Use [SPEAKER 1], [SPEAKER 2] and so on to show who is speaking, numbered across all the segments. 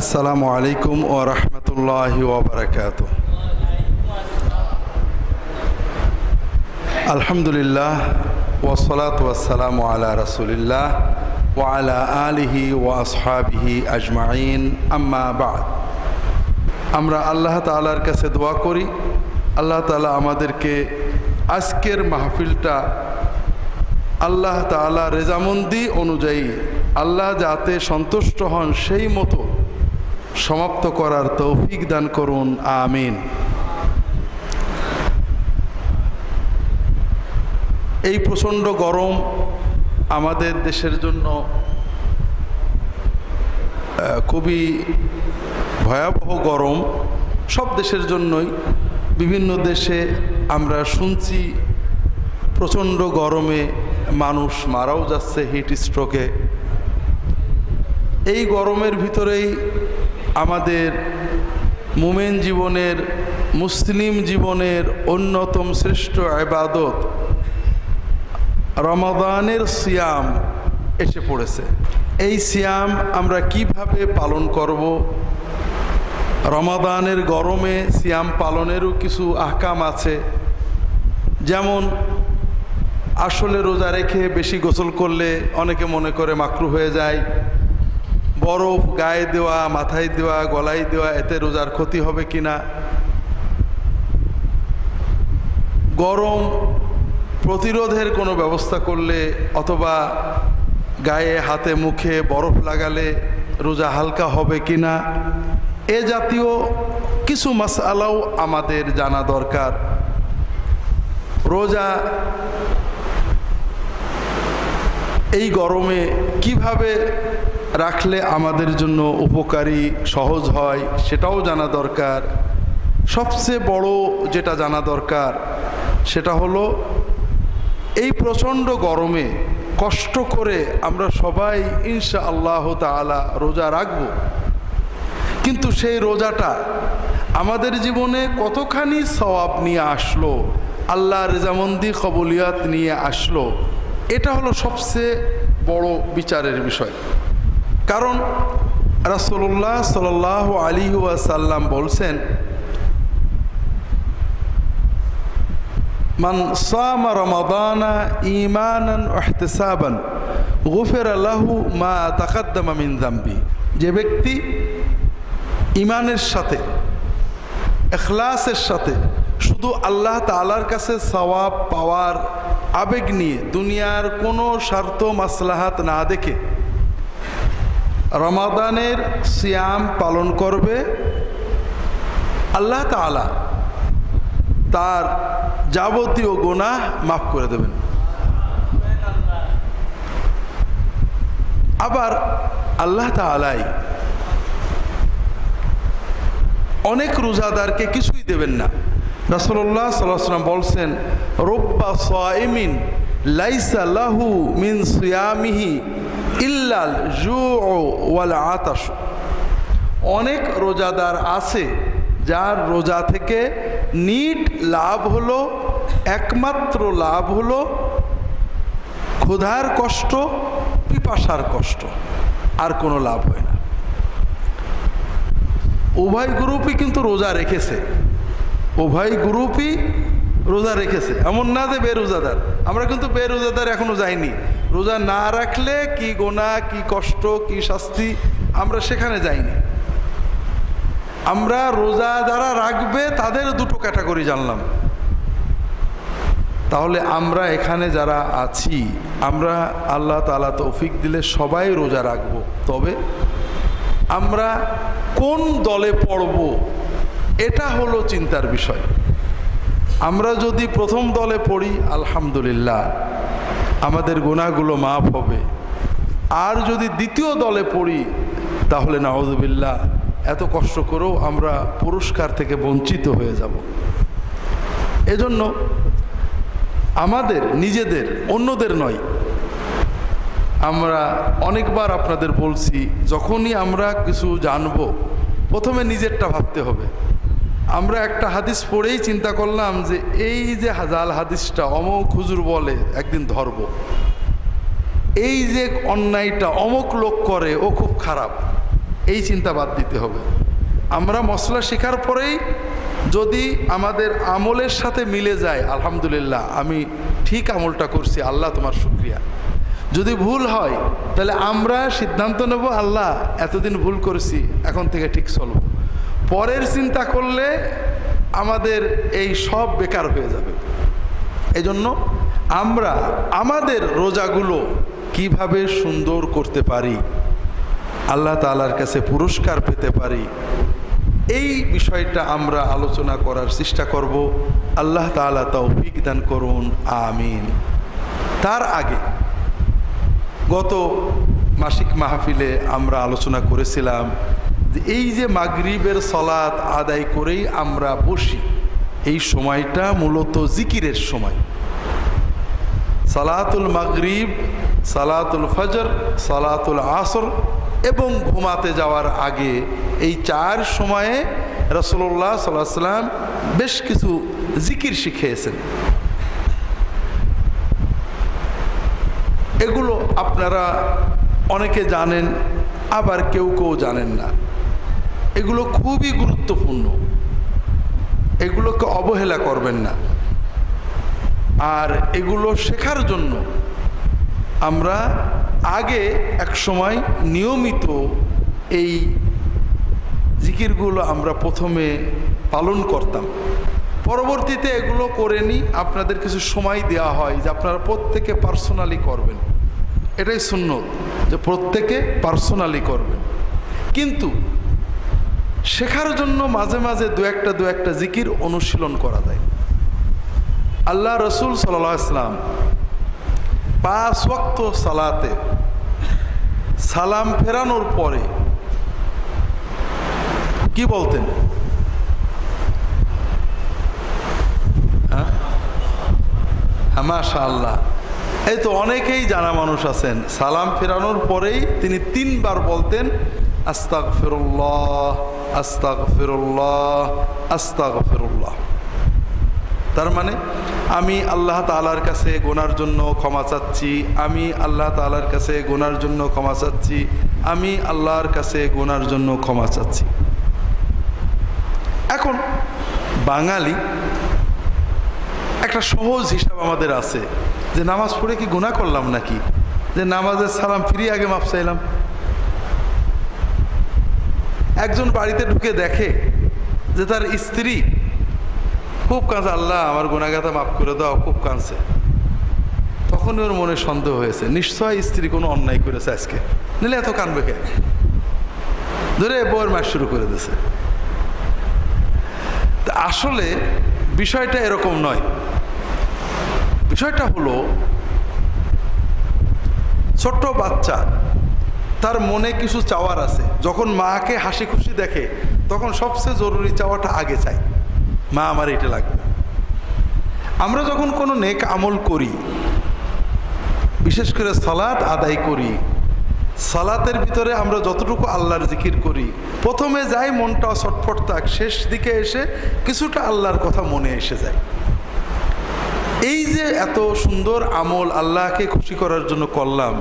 [SPEAKER 1] আসসালামু আলাইকুম ওয়া রাহমাতুল্লাহি ওয়া বারাকাতুহু। আলহামদুলিল্লাহ ওয়া সলাতু ওয়াস সালামু আলা রাসূলিল্লাহ ওয়া আলা আলিহি ওয়া আসহাবিহি আজমাইন, আম্মা বা'দ। আমরা আল্লাহ তাআলার কাছে দোয়া করি, আল্লাহ তাআলা আমাদেরকে আজকের মাহফিলটা আল্লাহ তাআলা রেজামন্দি অনুযায়ী আল্লাহ যাতে সন্তুষ্ট হন সেই মতো সমাপ্ত করার তৌফিক দান করুন, আমিন। এই প্রচণ্ড গরম আমাদের দেশের জন্য খুবই ভয়াবহ গরম, সব দেশের জন্যই। বিভিন্ন দেশে আমরা শুনছি প্রচণ্ড গরমে মানুষ মারাও যাচ্ছে হিট স্ট্রোকে। এই গরমের ভিতরেই আমাদের মুমিন জীবনের, মুসলিম জীবনের অন্যতম শ্রেষ্ঠ ইবাদত রমাদানের সিয়াম এসে পড়েছে। এই সিয়াম আমরা কিভাবে পালন করব? রমাদানের গরমে সিয়াম পালনেরও কিছু আহকাম আছে। যেমন আসলে রোজা রেখে বেশি গোসল করলে অনেকে মনে করে মাকরুহ হয়ে যায়। বরফ গায়ে দেওয়া, মাথায় দেওয়া, গলায় দেওয়া, এতে রোজার ক্ষতি হবে কিনা? গরম প্রতিরোধের কোনো ব্যবস্থা করলে অথবা গায়ে হাতে মুখে বরফ লাগালে রোজা হালকা হবে কিনা? এ জাতীয় কিছু মাসআলাও আমাদের জানা দরকার। রোজা এই গরমে কিভাবে রাখলে আমাদের জন্য উপকারী, সহজ হয় সেটাও জানা দরকার। সবচেয়ে বড় যেটা জানা দরকার সেটা হলো এই প্রচণ্ড গরমে কষ্ট করে আমরা সবাই ইনশাআল্লাহ তাআলা রোজা রাখব, কিন্তু সেই রোজাটা আমাদের জীবনে কতখানি সওয়াব নিয়ে আসলো, আল্লাহর রেজামন্দি কবুলিয়াত নিয়ে আসলো, এটা হলো সবচেয়ে বড় বিচারের বিষয়। কারণ রাসূলুল্লাহ সাল্লাল্লাহু আলাইহি ওয়াসাল্লাম বলছেন, মান সামা রমাদানা ঈমানান ওয়া ইহতিসাবান গুফিরা লাহু মা তাকাদ্দামা মিন যামবি। যে ব্যক্তি ঈমানের সাথে, ইখলাসের সাথে, শুধু আল্লাহ তাআলার কাছে সওয়াব পাওয়ার আবেগ নিয়ে, দুনিয়ার কোনো স্বার্থ মাসলাহাত না দেখে রমাদানের সিয়াম পালন করবে, আল্লাহ তাআলা তার যাবতীয় গুনাহ মাফ করে দেবেন। আবার আল্লাহ তাআলাই অনেক রোজাদারকে কিছুই দেবেন না। রাসূলুল্লাহ সাল্লাল্লাহু আলাইহি ওয়াসাল্লাম বলছেন, রুব্বা সাইমিন লাইসা লাহু মিন সিয়ামিহি ইল্লাল জুউ ওয়াল আতাশ। অনেক রোজাদার আছে যার রোজা থেকে নিট লাভ হলো, একমাত্র লাভ হলো ক্ষুধার কষ্ট, পিপাসার কষ্ট, আর কোনো লাভ হয় না। উভয় গ্রুপই কিন্তু রোজা রেখেছে, উভয় গ্রুপই রোজা রেখেছে। এমন না যে বেরোজাদার, আমরা কিন্তু বেরোজাদার এখনো যাইনি। রোজা না রাখলে কি গুনাহ, কি কষ্ট, কি শাস্তি, আমরা সেখানে যাইনি। আমরা রোজা যারা রাখবে তাদের দুটো ক্যাটাগরি জানলাম। তাহলে আমরা এখানে যারা আছি, আমরা আল্লাহ তাআলা তৌফিক দিলে সবাই রোজা রাখবো। তবে আমরা কোন দলে পড়ব এটা হলো চিন্তার বিষয়। আমরা যদি প্রথম দলে পড়ি, আলহামদুলিল্লাহ, আমাদের গুনাহগুলো মাফ হবে। আর যদি দ্বিতীয় দলে পড়ি, তাহলে নাউযুবিল্লাহ, এত কষ্ট করেও আমরা পুরস্কার থেকে বঞ্চিত হয়ে যাব। এজন্য আমাদের নিজেদের, অন্যদের নয়, আমরা অনেকবার আপনাদের বলছি, যখনই আমরা কিছু জানব প্রথমে নিজেরটা ভাবতে হবে। আমরা একটা হাদিস পড়েই চিন্তা করলাম যে এই যে জাল হাদিসটা অমুক হুজুর বলে একদিন ধরব, এই যে অন্যায়টা অমুক লোক করে ও খুব খারাপ, এই চিন্তা বাদ দিতে হবে। আমরা মশলা শেখার পরেই যদি আমাদের আমলের সাথে মিলে যায়, আলহামদুলিল্লাহ আমি ঠিক আমলটা করছি, আল্লাহ তোমার শুকরিয়া। যদি ভুল হয় তাহলে আমরা সিদ্ধান্ত নেব, আল্লাহ এতদিন ভুল করেছি, এখন থেকে ঠিক চলব। পরের চিন্তা করলে আমাদের এই সব বেকার হয়ে যাবে। এজন্য আমরা আমাদের রোজাগুলো কিভাবে সুন্দর করতে পারি, আল্লাহ তাআলার কাছে পুরস্কার পেতে পারি, এই বিষয়টা আমরা আলোচনা করার চেষ্টা করব। আল্লাহ তাআলা তৌফিক দান করুন, আমিন। তার আগে গত মাসিক মাহফিলে আমরা আলোচনা করেছিলাম যে এই যে মাগরিবের সালাত আদায় করেই আমরা বসি, এই সময়টা মূলত জিকিরের সময়। সালাতুল মাগরিব, সালাতুল ফজর, সালাতুল আসর এবং ঘুমাতে যাওয়ার আগে এই 4 সময়ে রাসূলুল্লাহ সাল্লাল্লাহু আলাইহি ওয়াসাল্লাম বেশ কিছু জিকির শিখিয়েছেন। এগুলো আপনারা অনেকে জানেন, আবার কেউ কেউ জানেন না। এগুলো খুবই গুরুত্বপূর্ণ, এগুলোকে অবহেলা করবেন না। আর এগুলো শেখার জন্য আমরা আগে এক সময় নিয়মিত এই জিকিরগুলো আমরা প্রথমে পালন করতাম, পরবর্তীতে এগুলো করে নিই। আপনাদের কিছু সময় দেওয়া হয় যে আপনারা প্রত্যেকে পার্সোনালি করবেন, এটাই সুন্নত যে প্রত্যেকে পার্সোনালি করবেন। কিন্তু শেখার জন্য মাঝে মাঝে দু একটা জিকির অনুশীলন করা যায়। আল্লাহ রসুল সাল্লাল্লাহু আলাইহি ওয়াসাল্লাম 5 ওয়াক্ত সালাতে সালাম ফেরানোর পরে কি বলতেন? হ্যাঁ, মাশাআল্লাহ, এই তো অনেকেই জানা মানুষ আছেন। সালাম ফেরানোর পরেই তিনি 3 বার বলতেন আস্তাগফিরুল্লাহ, আস্তাগফিরুল্লাহ, আস্তাগফিরুল্লাহ। তার মানে আমি আল্লাহ তাআলার কাছে গুনার জন্য ক্ষমা চাচ্ছি, আমি আল্লাহ তাআলার কাছে গুনার জন্য ক্ষমা চাচ্ছি, আমি আল্লাহর কাছে গুনার জন্য ক্ষমা চাচ্ছি। এখন বাঙালি একটা সহজ হিসাব আমাদের আছে যে নামাজ পড়ে কি গুনাহ করলাম নাকি, যে নামাজের সালাম ফিরিয়ে আগে মাপ চাইলাম। একজন বাড়িতে ঢুকে দেখে যে তার স্ত্রী খুব কাঁদছে, আল্লাহ আমার গুনাহগাতা মাফ করে দাও, খুব কাঁদছে। তখন ওর মনে সন্দেহ হয়েছে, নিশ্চয় স্ত্রী কোনো অন্যায় করেছে আজকে, নিলে এত কাঁদবে কে, ধরে বউয়ের মাস শুরু করে দিয়েছে। আসলে বিষয়টা এরকম নয়। বিষয়টা হলো ছোট্ট বাচ্চা, তার মনে কিছু চাওয়ার আছে। যখন মাকে হাসি খুশি দেখে তখন সবচেয়ে জরুরি চাওয়াটা আগে চাই, মা আমার এটা লাগবে। আমরা যখন কোনো নেক আমল করি, বিশেষ করে সালাত আদায় করি, সালাতের ভিতরে আমরা যতটুকু আল্লাহর জিকির করি, প্রথমে যাই মনটা ছটফট থাক, শেষ দিকে এসে কিছুটা আল্লাহর কথা মনে এসে যায়। এই যে এত সুন্দর আমল আল্লাহকে খুশি করার জন্য করলাম,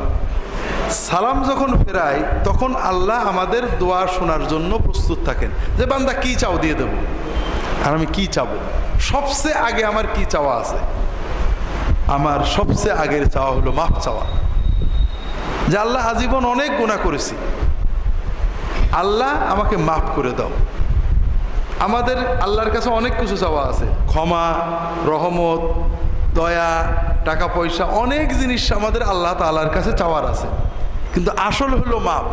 [SPEAKER 1] সালাম যখন ফেরাই তখন আল্লাহ আমাদের দোয়া শোনার জন্য প্রস্তুত থাকেন যে বান্দা কি চাও দিয়ে দেব। আর আমি কি চাবো? সবচেয়ে আগে আমার কি চাওয়া আছে? আমার সবচেয়ে আগের চাওয়া হলো মাফ চাওয়া, যে আল্লাহ আজীবন অনেক গুনাহ করেছি, আল্লাহ আমাকে মাফ করে দাও। আমাদের আল্লাহর কাছে অনেক কিছু চাওয়া আছে, ক্ষমা, রহমত, দয়া, টাকা পয়সা, অনেক জিনিস আমাদের আল্লাহ তাআলার কাছে চাওয়ার আছে। কিন্তু আসল হলো মাপ।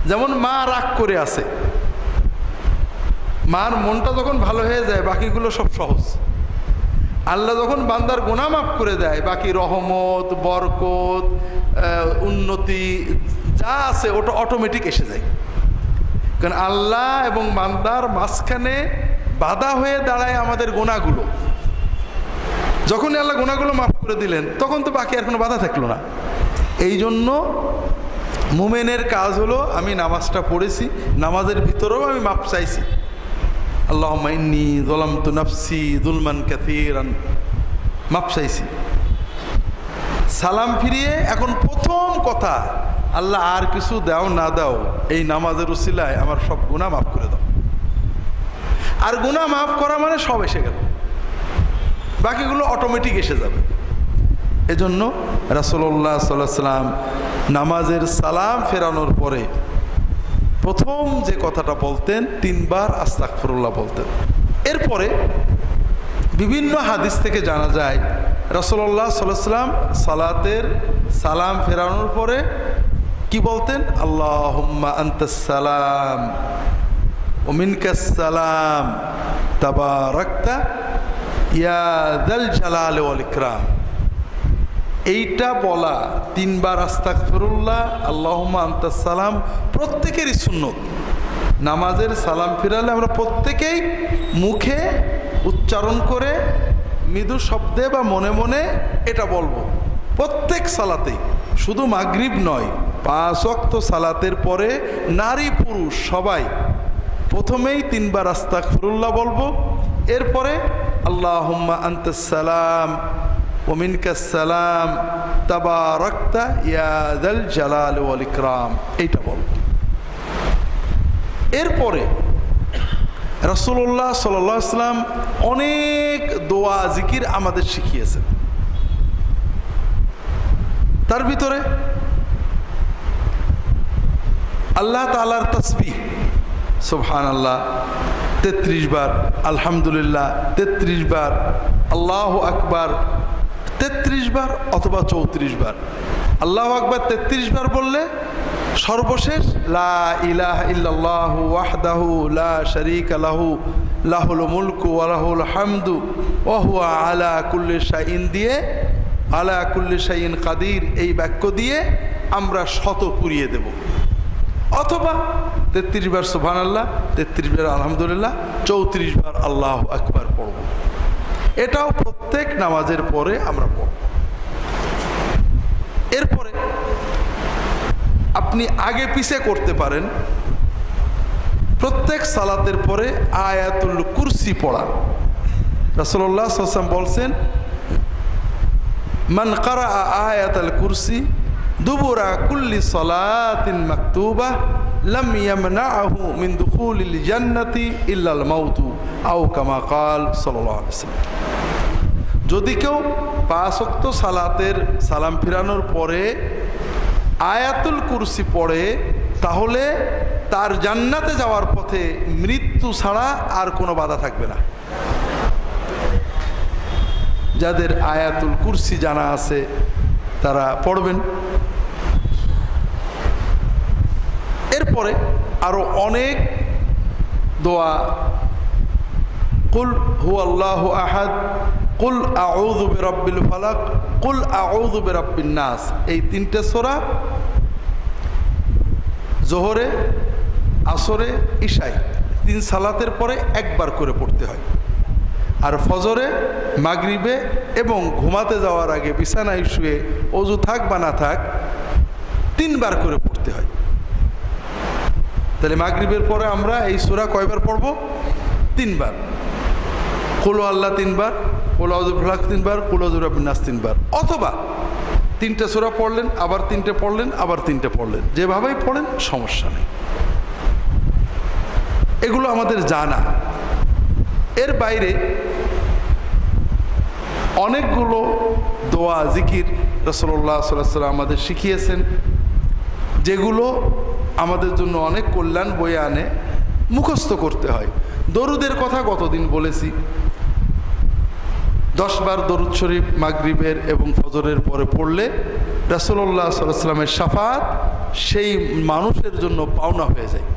[SPEAKER 1] যেমন মা রাগ করে আছে, মার মনটা যখন ভালো হয়ে যায় বাকিগুলো সব সহজ। আল্লাহ যখন বান্দার গুনাহ মাফ করে দেয়, বাকি রহমত, বরকত, উন্নতি যা আছে ওটা অটোমেটিক এসে যায়। কারণ আল্লাহ এবং বান্দার মাঝখানে বাধা হয়ে দাঁড়ায় আমাদের গুনাহগুলো। যখনই আল্লাহ গুনাহগুলো মাফ করে দিলেন তখন তো বাকি আর কোনো বাধা থাকলো না। এই জন্য মুমিনের কাজ হলো, আমি নামাজটা পড়েছি, নামাজের ভিতরেও আমি মাফ চাইছি, আল্লাহুম্মা ইন্নী যালামতু নাফসি যুলমান কাসীরান, মাফ চাইছি। সালাম ফিরিয়ে এখন প্রথম কথা আল্লাহ আর কিছু দাও না দাও, এই নামাজের উসিলায় আমার সব গুনাহ মাফ করে দাও। আর গুনাহ মাফ করা মানে সব এসে গেল, বাকিগুলো অটোমেটিক এসে যাবে। এজন্য রাসূলুল্লাহ সাল্লাল্লাহু আলাইহি ওয়াসাল্লাম নামাজের সালাম ফেরানোর পরে প্রথম যে কথাটা বলতেন 3 বার আস্তাগফিরুল্লাহ বলতেন। এরপরে বিভিন্ন হাদিস থেকে জানা যায় রাসূলুল্লাহ সাল্লাল্লাহু আলাইহি ওয়াসাল্লাম সালাতের সালাম ফেরানোর পরে কি বলতেন? আল্লাহুম্মা আনতাস সালাম ওয়া মিনকাস সালাম তাবারাকতা ইয়া যাল জালালি ওয়াল ইকরাম। এইটা বলা 3 বার আস্তাগফিরুল্লাহ আল্লাহুম্মা আনতাস সালাম প্রত্যেকেরই সুন্নত। নামাজের সালাম ফিরালে আমরা প্রত্যেকেই মুখে উচ্চারণ করে মৃদু শব্দে বা মনে মনে এটা বলবো প্রত্যেক সালাতেই, শুধু মাগরিব নয়, 5 ওয়াক্ত সালাতের পরে নারী পুরুষ সবাই প্রথমেই 3 বার আস্তাগফিরুল্লাহ বলবো, এরপরে আল্লাহুম্মা আনতাস সালাম ওয়া মিনকাস সালাম তাবারাকতা ইয়া যাল জালালি ওয়াল ইকরাম, এইটা বলবো। এরপরে রাসূলুল্লাহ সাল্লাল্লাহু আলাইহি ওয়াসাল্লাম অনেক দোয়া জিকির আমাদের শিখিয়েছেন। তার ভিতরে আল্লাহ তাআলার তাসবিহ সুবহানাল্লাহ 33 বার, আলহামদুলিল্লাহ 33 বার, আল্লাহু আকবার 33 বার অথবা 34 বার। আল্লাহু আকবার 33 বার বললে সর্বশেষ লা ইলাহা ইল্লাল্লাহু ওয়াহদাহু লা শারীকা লাহু লাহুল মুলকু ওয়া লাহুল হামদু ওয়া হুয়া আলা কুল্লি শাইইন দিয়ে আলা কুল্লি শাইইন কাদির এই বাক্য দিয়ে আমরা 100 পুরিয়ে দেব, অথবা 33 বার সুবহানাল্লাহ, 33 বার আলহামদুলিল্লাহ, 34 বার আল্লাহু আকবার পড়ব। এটাও প্রত্যেক নামাজের পরে আমরা পড়ব। এরপরে আপনি আগে পিছে করতে পারেন, প্রত্যেক সালাতের পরে আয়াতুল কুরসি পড়া। রাসূলুল্লাহ সাল্লাল্লাহু আলাইহি ওয়াসাল্লাম বলছেন মান ক্বারা আয়াতুল কুরসি দুবুরা কুল্লি সালাতিন মাকতুবা লাম ইয়ামনাহু মিন দুখুলিল জান্নাতি ইল্লাল মাউতু আও কামা ক্বাল সাল্লাল্লাহু আলাইহি ওয়াসাল্লাম। যদি কেউ 5 ওয়াক্ত সালাতের সালাম ফিরানোর পরে আয়াতুল কুরসি পড়ে তাহলে তার জান্নাতে যাওয়ার পথে মৃত্যু ছাড়া আর কোনো বাধা থাকবে না। যাদের আয়াতুল কুরসি জানা আছে তারা পড়বেন। এরপরে আরো অনেক দোয়া, কুল হুয়াল্লাহু আহাদ, কুল আউযু বিরাব্বিল ফালাক, কুল আউযু বিরাব্বিন নাস, এই 3টে সূরা জোহরে, আসরে, ইশায় 3 সালাতের পরে একবার করে পড়তে হয়। আর ফজরে, মাগরিবে এবং ঘুমাতে যাওয়ার আগে বিছানায় শুয়ে ওযু থাক বা না থাক 3 বার করে পড়তে হয়। তাহলে মাগরিবের পরে আমরা এই সূরা কয়বার পড়ব? 3 বার। কুল আল্লাহ 3 বার, কুল আউযু বিল ফালাক 3 বার, কুল আউযু বিরাব্বিন নাস 3 বার, অথবা 3টে সূরা পড়লেন, আবার 3টে পড়লেন, আবার 3টে পড়লেন, যেভাবেই পড়েন সমস্যা নেই। এগুলো আমাদের জানা। এর বাইরে অনেকগুলো দোয়া জিকির রাসূলুল্লাহ সাল্লাল্লাহু আলাইহি ওয়াসাল্লাম আমাদের শিখিয়েছেন, যেগুলো আমাদের জন্য অনেক কল্যাণ বয়ে আনে, মুখস্থ করতে হয়। দরুদের কথা গতদিন বলেছি, 10 বার দরুদ শরীফ মাগরিবের এবং ফজরের পরে পড়লে রাসূলুল্লাহ সাল্লাল্লাহু আলাইহি ওয়াসাল্লামের শাফাত সেই মানুষের জন্য পাওনা হয়ে যায়।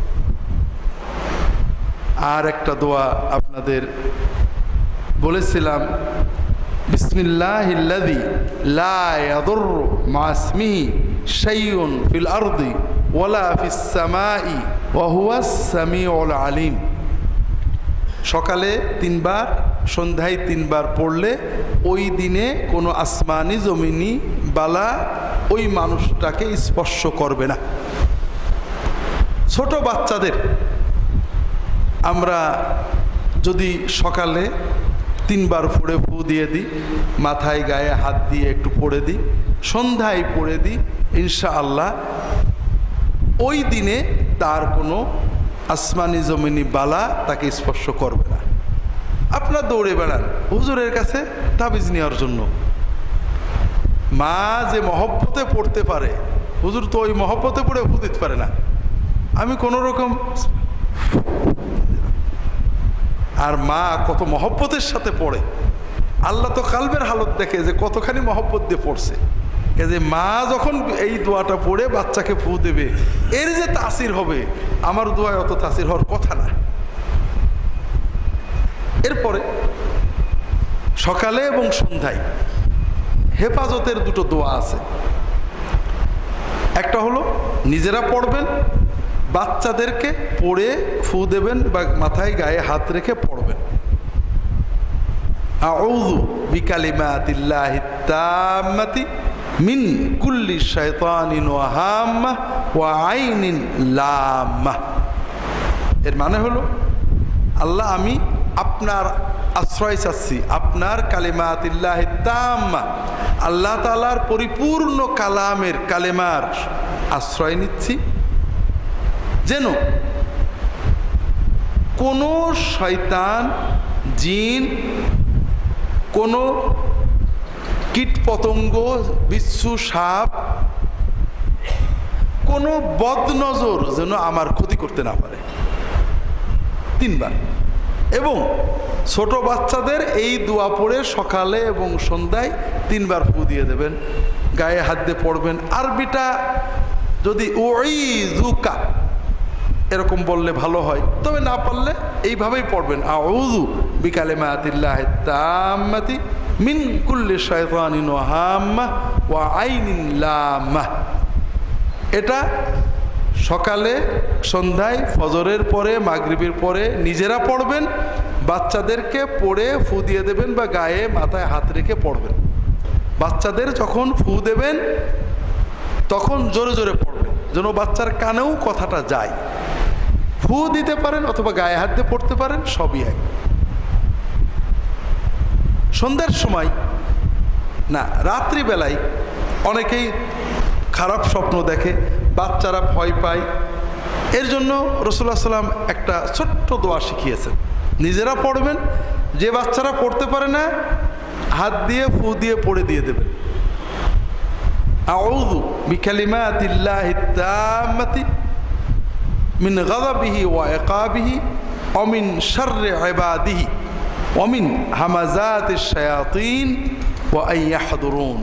[SPEAKER 1] আর একটা দোয়া আপনাদের বলেছিলাম, বিসমিল্লাহিল্লাযী লা ইয়াদুররু মা ইসমিহি শাইউন ফিল আরদি ওয়ালা ফিস সামাই ওয়া হুয়াস সামিউল আলিম। সকালে 3 বার, সন্ধ্যায় 3 বার পড়লে ওই দিনে কোনো আসমানি জমিনি বালা ওই মানুষটাকে স্পর্শ করবে না। ছোট বাচ্চাদের আমরা যদি সকালে 3 বার পড়ে ফু দিয়ে দিই, মাথায় গায়ে হাত দিয়ে একটু পড়ে দিই, সন্ধ্যায় পড়ে দিই, ইনশাআল্লাহ ওই দিনে তার কোনো আসমানি জমিনি বালা তাকে স্পর্শ করবে না। আপনার দৌড়ে বেড়ান হুজুরের কাছে তাবিজ নেওয়ার জন্য, মা যে মহব্বতে পড়তে পারে, হুজুর তো ওই মহব্বতে পড়ে ফু দিতে পারে না। আমি কোনো রকম, আর মা কত মহব্বতের সাথে পড়ে, আল্লাহ তো কালবের হালত দেখে যে কতখানি মহব্বত দিয়ে পড়ছে। এই যে মা যখন এই দোয়াটা পড়ে বাচ্চাকে ফু দেবে, এর যে তাসির হবে, আমার দোয়ায় অত তাসির হওয়ার কথা না। এরপরে সকালে এবং সন্ধ্যায় হেফাজতের দুটো দোয়া আছে। একটা হলো নিজেরা পড়বেন, বাচ্চাদেরকে পড়ে ফু দেবেন বা মাথায় গায়ে হাত রেখে পড়বেন। আউযু বিকালিমাতিল্লাহিত তাম্মাতি মিন কুল্লি শাইতানিন ওয়া হাম্মাহ ওয়া আইনিন লাম্মাহ। এর মানে হলো, আল্লাহ আমি আপনার আশ্রয় চাচ্ছি, আপনার কালিমাতিল্লাহিত তাম্মা, আল্লাহ তাআলার পরিপূর্ণ কালামের কালেমার আশ্রয় নিচ্ছি, যেন কোনো শয়তান, জিন, কোনো কীট পতঙ্গ, বিচ্ছু, সাপ, কোনো বদনজর যেন আমার ক্ষতি করতে না পারে। 3 বার। এবং ছোট বাচ্চাদের এই দোয়া পড়ে সকালে এবং সন্ধ্যায় 3 বার ফু দিয়ে দেবেন, গায়ে হাত দিয়ে পড়বেন। আরবিটা যদি উইযুকা এরকম বললে ভালো হয়, তবে না পারলে এইভাবেই পড়বেন, আউযু বিকালিমাতিল্লাহিত তাম্মাতি মিন কুল্লি শাইতানিন ওয়া হাম্মাহ ওয়া আইনিন লাম্মাহ। এটা সকালে, সন্ধ্যায়, ফজরের পরে, মাগরিবের পরে নিজেরা পড়বেন, বাচ্চাদেরকে পড়ে ফু দিয়ে দেবেন বা গায়ে মাথায় হাত রেখে পড়বেন। বাচ্চাদের যখন ফু দেবেন তখন জোরে জোরে পড়বেন, যেন বাচ্চার কানেও কথাটা যায়। ফু দিতে পারেন অথবা গায়ে হাত দিয়ে পড়তে পারেন, সবই এক। সন্ধ্যার সময় না, রাত্রিবেলায় অনেকেই খারাপ স্বপ্ন দেখে, বাচ্চারা ভয় পায়। এর জন্য রাসূলুল্লাহ সাল্লাল্লাহু আলাইহি ওয়াসাল্লাম একটা ছোট্ট দোয়া শিখিয়েছেন, নিজেরা পড়বেন, যে বাচ্চারা পড়তে পারে না হাত দিয়ে ফু দিয়ে পড়ে দিয়ে দেবেন। আউযু বিকালিমাতিল্লাহিত তাম্মাতি মিন গাযাবিহি ওয়া ইকাবিহি ওয়া মিন শাররি ইবাদিহি ওয়া মিন হামাযাতিশ শায়াতিন ওয়া আন ইয়াহদুরুন।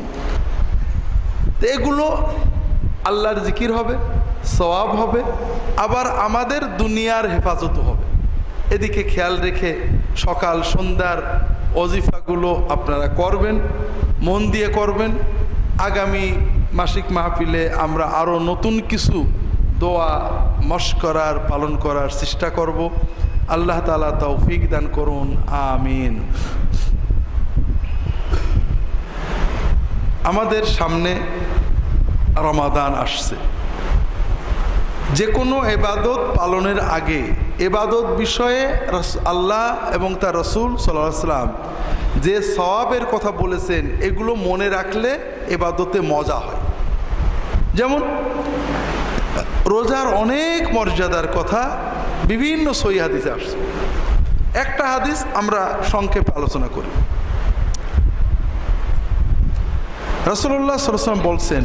[SPEAKER 1] তো এগুলো আল্লাহর জিকির হবে, সওয়াব হবে, আবার আমাদের দুনিয়ার হেফাজতও হবে। এদিকে খেয়াল রেখে সকাল সন্ধ্যার ওজিফাগুলো আপনারা করবেন, মন দিয়ে করবেন। আগামী মাসিক মাহফিলে আমরা আরও নতুন কিছু দোয়া মশকরার পালন করার চেষ্টা করব। আল্লাহ তাআলা তৌফিক দান করুন, আমিন। আমাদের সামনে রমাদান আসছে। যে কোনো এবাদত পালনের আগে এবাদত বিষয়ে আল্লাহ এবং তার রাসূল সাল্লাল্লাহু আলাইহি ওয়াসাল্লাম যে সওয়াবের কথা বলেছেন, এগুলো মনে রাখলে এবাদতে মজা হয়। যেমন রোজার অনেক মর্যাদার কথা বিভিন্ন সহিহ হাদিসে আসছে। একটা হাদিস আমরা সংক্ষেপে আলোচনা করি। রাসূলুল্লাহ সাল্লাল্লাহু আলাইহি ওয়াসাল্লাম বলছেন,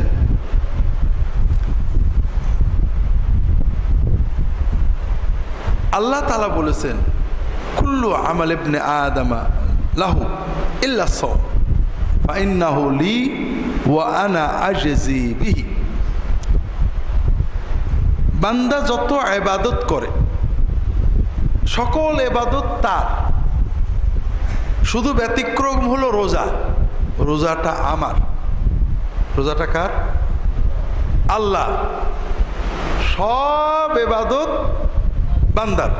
[SPEAKER 1] আল্লাহ তাআলা বলেছেন, কুল্লু আমাল ইবনে আদম লাহু ইল্লা সাওম ফাইন্নাহু লি ওয়া আনা আজজি বিহি। বান্দা যত ইবাদত করে সকল ইবাদত তার, শুধু ব্যতিক্রম হলো রোজা। রোজাটা আমার। রোজাটা কার? আল্লাহ। সব ইবাদত বান্দার,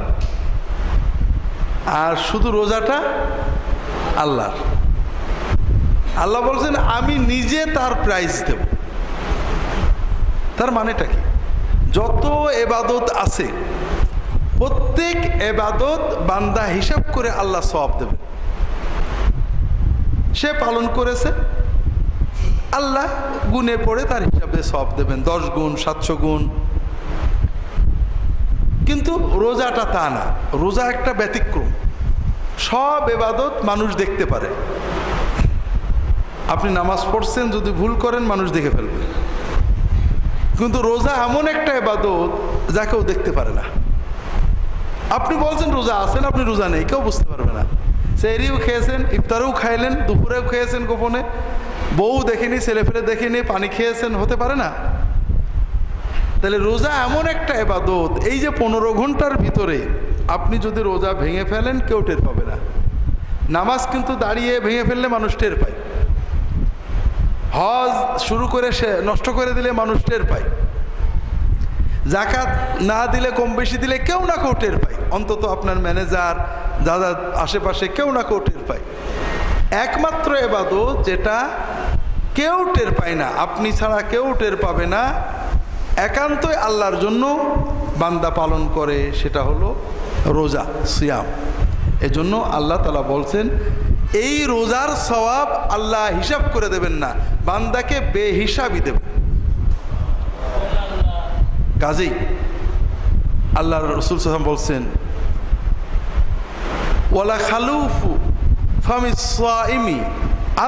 [SPEAKER 1] আর শুধু রোজাটা আল্লাহর। আল্লাহ বলছেন আমি নিজে তার প্রাইজ দেব। তার মানেটা কি? যত ইবাদত আছে প্রত্যেক ইবাদত বান্দা হিসাব করে আল্লাহ সওয়াব দেবে। সে পালন করেছে, আল্লাহ গুণে পড়ে তার হিসাবে সওয়াব দেবেন, 10 গুণ, 700 গুণ। কিন্তু রোজাটা তা না, রোজা একটা ব্যতিক্রম। সব ইবাদত মানুষ দেখতে পারে। আপনি নামাজ পড়ছেন, যদি ভুল করেন মানুষ দেখে ফেলবে, কিন্তু রোজা এমন একটা ইবাদত যা কেউ দেখতে পারে না। আপনি বলছেন রোজা আছেন, আপনি রোজা নেই, কেউ বুঝতে পারবে না। সেহরিও খেয়েছেন, ইফতারেও খাইলেন, দুপুরেও খেয়েছেন গোপনে, বউ দেখেনি, ছেলেফেলে দেখেনি, পানি খেয়েছেন, হতে পারে না। তাহলে রোজা এমন একটা ইবাদত, এই যে 15 ঘন্টার ভিতরে আপনি যদি রোজা ভেঙে ফেলেন কেউ টের পাবে না। নামাজ কিন্তু দাঁড়িয়ে ভেঙে ফেললে মানুষ টের পায়, হজ শুরু করে সে নষ্ট করে দিলে মানুষ টের পায়, জাকাত না দিলে কম বেশি দিলে কেউ না কেউ টের পায়, অন্তত আপনার ম্যানেজার দাদা আশেপাশে কেউ না কেউ টের পায়। একমাত্র ইবাদত যেটা কেউ টের পায় না, আপনি ছাড়া কেউ টের পাবে না, একান্তই আল্লাহর জন্য বান্দা পালন করে, সেটা হলো রোজা, সিয়াম। এজন্য আল্লাহ তাআলা বলছেন এই রোজার সওয়াব আল্লাহ হিসাব করে দেবেন না, বান্দাকে বেহিসাবি দেবেন। কাজেই আল্লাহর রাসূল সাল্লাল্লাহু আলাইহি ওয়াসাল্লাম বলছেন ওয়ালা খালুফু ফামিস সাইমি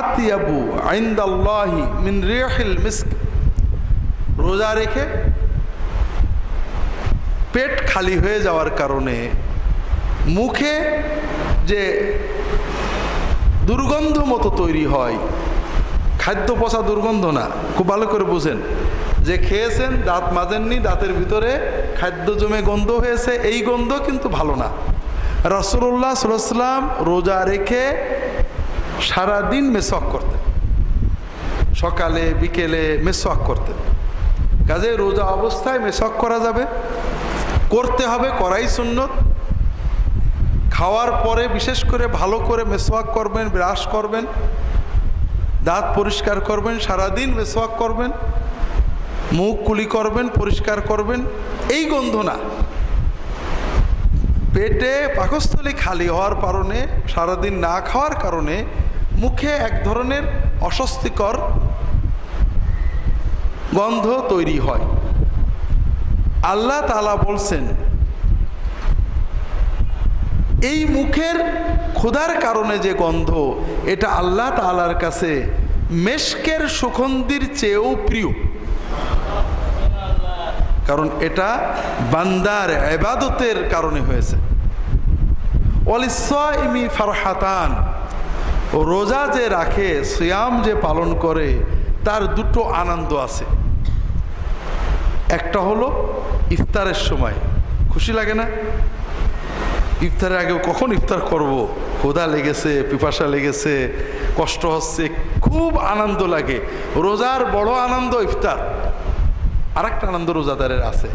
[SPEAKER 1] আতিয়াবু ইনদাল্লাহি মিন রিহিল মিস্ক। রোজা রেখে পেট খালি হয়ে যাওয়ার কারণে মুখে যে দুর্গন্ধ মতো তৈরি হয়, খাদ্য পচা দুর্গন্ধ না, খুব ভালো করে বুঝেন, যে খেয়েছেন দাঁত মাজেননি, দাঁতের ভিতরে খাদ্য জমে গন্ধ হয়েছে, এই গন্ধ কিন্তু ভালো না। রাসূলুল্লাহ সাল্লাল্লাহু আলাইহি ওয়াসাল্লাম রোজা রেখে সারাদিন মেসওয়াক করতেন, সকালে বিকেলে মেসওয়াক করতেন। কাজে রোজা অবস্থায় মেসওয়াক করা যাবে, করতে হবে, করাই সুন্নত। খাওয়ার পরে বিশেষ করে ভালো করে মেসওয়াক করবেন, ব্রাশ করবেন, দাঁত পরিষ্কার করবেন, সারাদিন মেসওয়াক করবেন, মুখ কুলি করবেন, পরিষ্কার করবেন, এই গন্ধ না। পেটে পাকস্থলী খালি হওয়ার কারণে, সারাদিন না খাওয়ার কারণে মুখে এক ধরনের অস্বস্তিকর গন্ধ তৈরি হয়। আল্লাহ তাআলা বলছেন এই মুখের ক্ষুধার কারণে যে গন্ধ, এটা আল্লাহ তাআলার কাছে মেশকের সুগন্ধির চেয়েও প্রিয়, কারণ এটা বান্দার ইবাদতের কারণে হয়েছে। ওয়ালিস-সাইমি ফারহাতান, রোজা যে রাখে, সিয়াম যে পালন করে, তার দুটো আনন্দ আছে। একটা হলো ইফতারের সময় খুশি লাগে না? ইফতারের আগে কখন ইফতার করব, ক্ষুধা লেগেছে, পিপাসা লেগেছে, কষ্ট হচ্ছে, খুব আনন্দ লাগে। রোজার বড় আনন্দ ইফতার। আর একটা আনন্দ রোজাদারের আছে,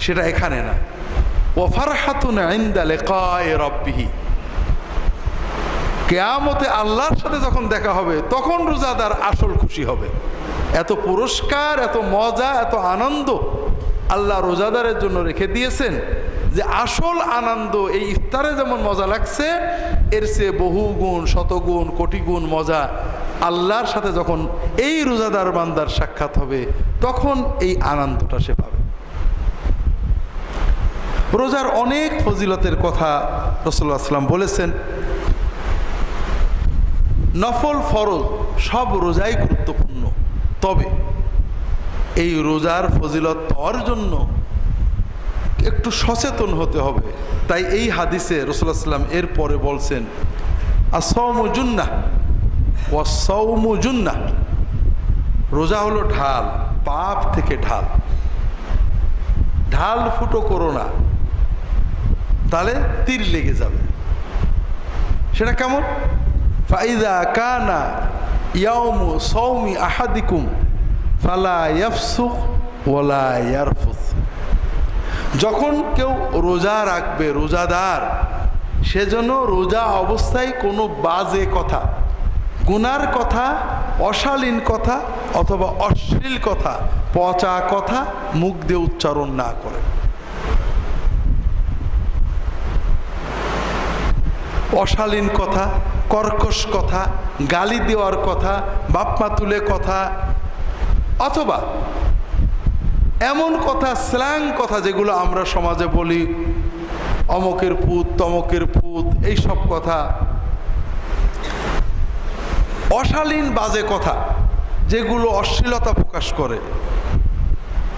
[SPEAKER 1] সেটা এখানে না। ওয়া ফারহাতুন ইনদা লিকাই রাব্বিহি, কিয়ামতে আল্লাহর সাথে যখন দেখা হবে তখন রোজাদার আসল খুশি হবে। এত পুরস্কার, এত মজা, এত আনন্দ আল্লাহ রোজাদারের জন্য রেখে দিয়েছেন যে আসল আনন্দ এই ইফতারে যেমন মজা লাগছে, এর চেয়ে বহু গুণ, শতগুণ, কোটি গুণ মজা আল্লাহর সাথে যখন এই রোজাদার বান্দার সাক্ষাৎ হবে তখন এই আনন্দটা সে পাবে। রোজার অনেক ফজিলতের কথা রাসূলুল্লাহ সাল্লাল্লাহু আলাইহি ওয়াসাল্লাম বলেছেন। নফল ফরজ সব রোজাই গুরুত্বপূর্ণ, তবে এই রোজার ফজিলত পাওয়ার জন্য একটু সচেতন হতে হবে। তাই এই হাদিসে রাসূলুল্লাহ সাল্লাল্লাহু আলাইহি ওয়াসাল্লাম এর পরে বলছেন আস-সাওমু জুন্নাহ ওয়াস-সাওমু জুন্নাহ, রোজা হলো ঢাল, পাপ থেকে ঢাল। ঢাল ফুটো করো না, তাহলে তীর লেগে যাবে। সেটা কেমন? ফাইদা কানা ইয়াউমু সাওমি আহাদিকুম ফালা ইয়াফসুক ওয়ালা ইয়ারফুস, যখন কেউ রোজা রাখবে, রোজাদার, সেজন্য রোজা অবস্থায় কোনো বাজে কথা, গুনার কথা, অশালীন কথা অথবা অশ্লীল কথা, পচা কথা মুখ দিয়ে উচ্চারণ না করে। অশালীন কথা, কর্কশ কথা, গালি দেওয়ার কথা, বাপমা তুলে কথা, অথবা এমন কথা, স্ল্যাং কথা যেগুলো আমরা সমাজে বলি, অমকের পুত, তমকের পুত, এই সব কথা, অশালীন বাজে কথা যেগুলো অশ্লীলতা প্রকাশ করে,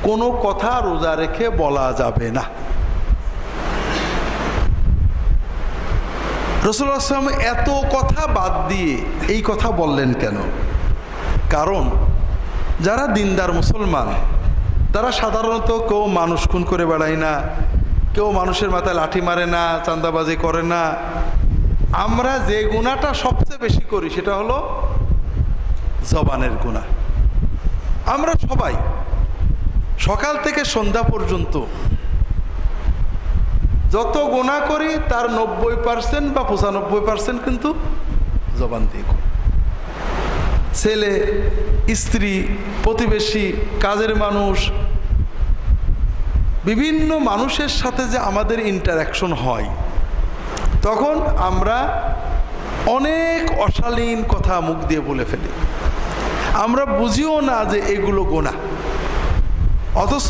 [SPEAKER 1] কোনো কথা রোজা রেখে বলা যাবে না। রাসূলুল্লাহ সাল্লাল্লাহু আলাইহি ওয়াসাল্লাম এত কথা বাদ দিয়ে এই কথা বললেন কেন? কারণ যারা দিনদার মুসলমান তারা সাধারণত কেউ মানুষ খুন করে বেড়ায় না, কেউ মানুষের মাথায় লাঠি মারে না, চাঁদাবাজি করে না। আমরা যে গুনাহটা সবচেয়ে বেশি করি সেটা হলো জবানের গুনাহ। আমরা সবাই সকাল থেকে সন্ধ্যা পর্যন্ত যত গুনাহ করি তার 90% বা 95% কিন্তু জবান দিয়ে করি। ছেলে, স্ত্রী, প্রতিবেশী, কাজের মানুষ, বিভিন্ন মানুষের সাথে যে আমাদের ইন্টারাকশন হয়, তখন আমরা অনেক অশালীন কথা মুখ দিয়ে বলে ফেলি। আমরা বুঝিও না যে এগুলো গুনাহ, অথচ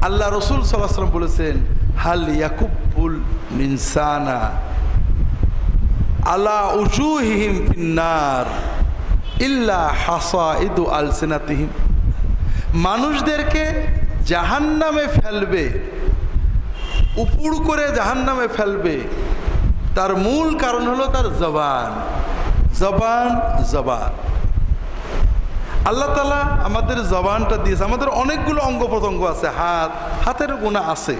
[SPEAKER 1] আল্লাহ রসুল সাল্লাল্লাহু আলাইহি ওয়াসাল্লাম বলেছেন, হাল ইয়াকুবুল মিনসানা আলা উজুহিহিম ফিন্নার ইল্লা হাসাইদু আলসিনাতিহিম। মানুষদেরকে জাহান্নামে ফেলবে, উপুড় করে জাহান্নামে ফেলবে, তার মূল কারণ হলো তার জবান। জবান জবান আল্লাহ তাআলা আমাদের জবানটা দিয়েছে। আমাদের অনেকগুলো অঙ্গ প্রত্যঙ্গ আছে, হাতের গুনাহ আছে,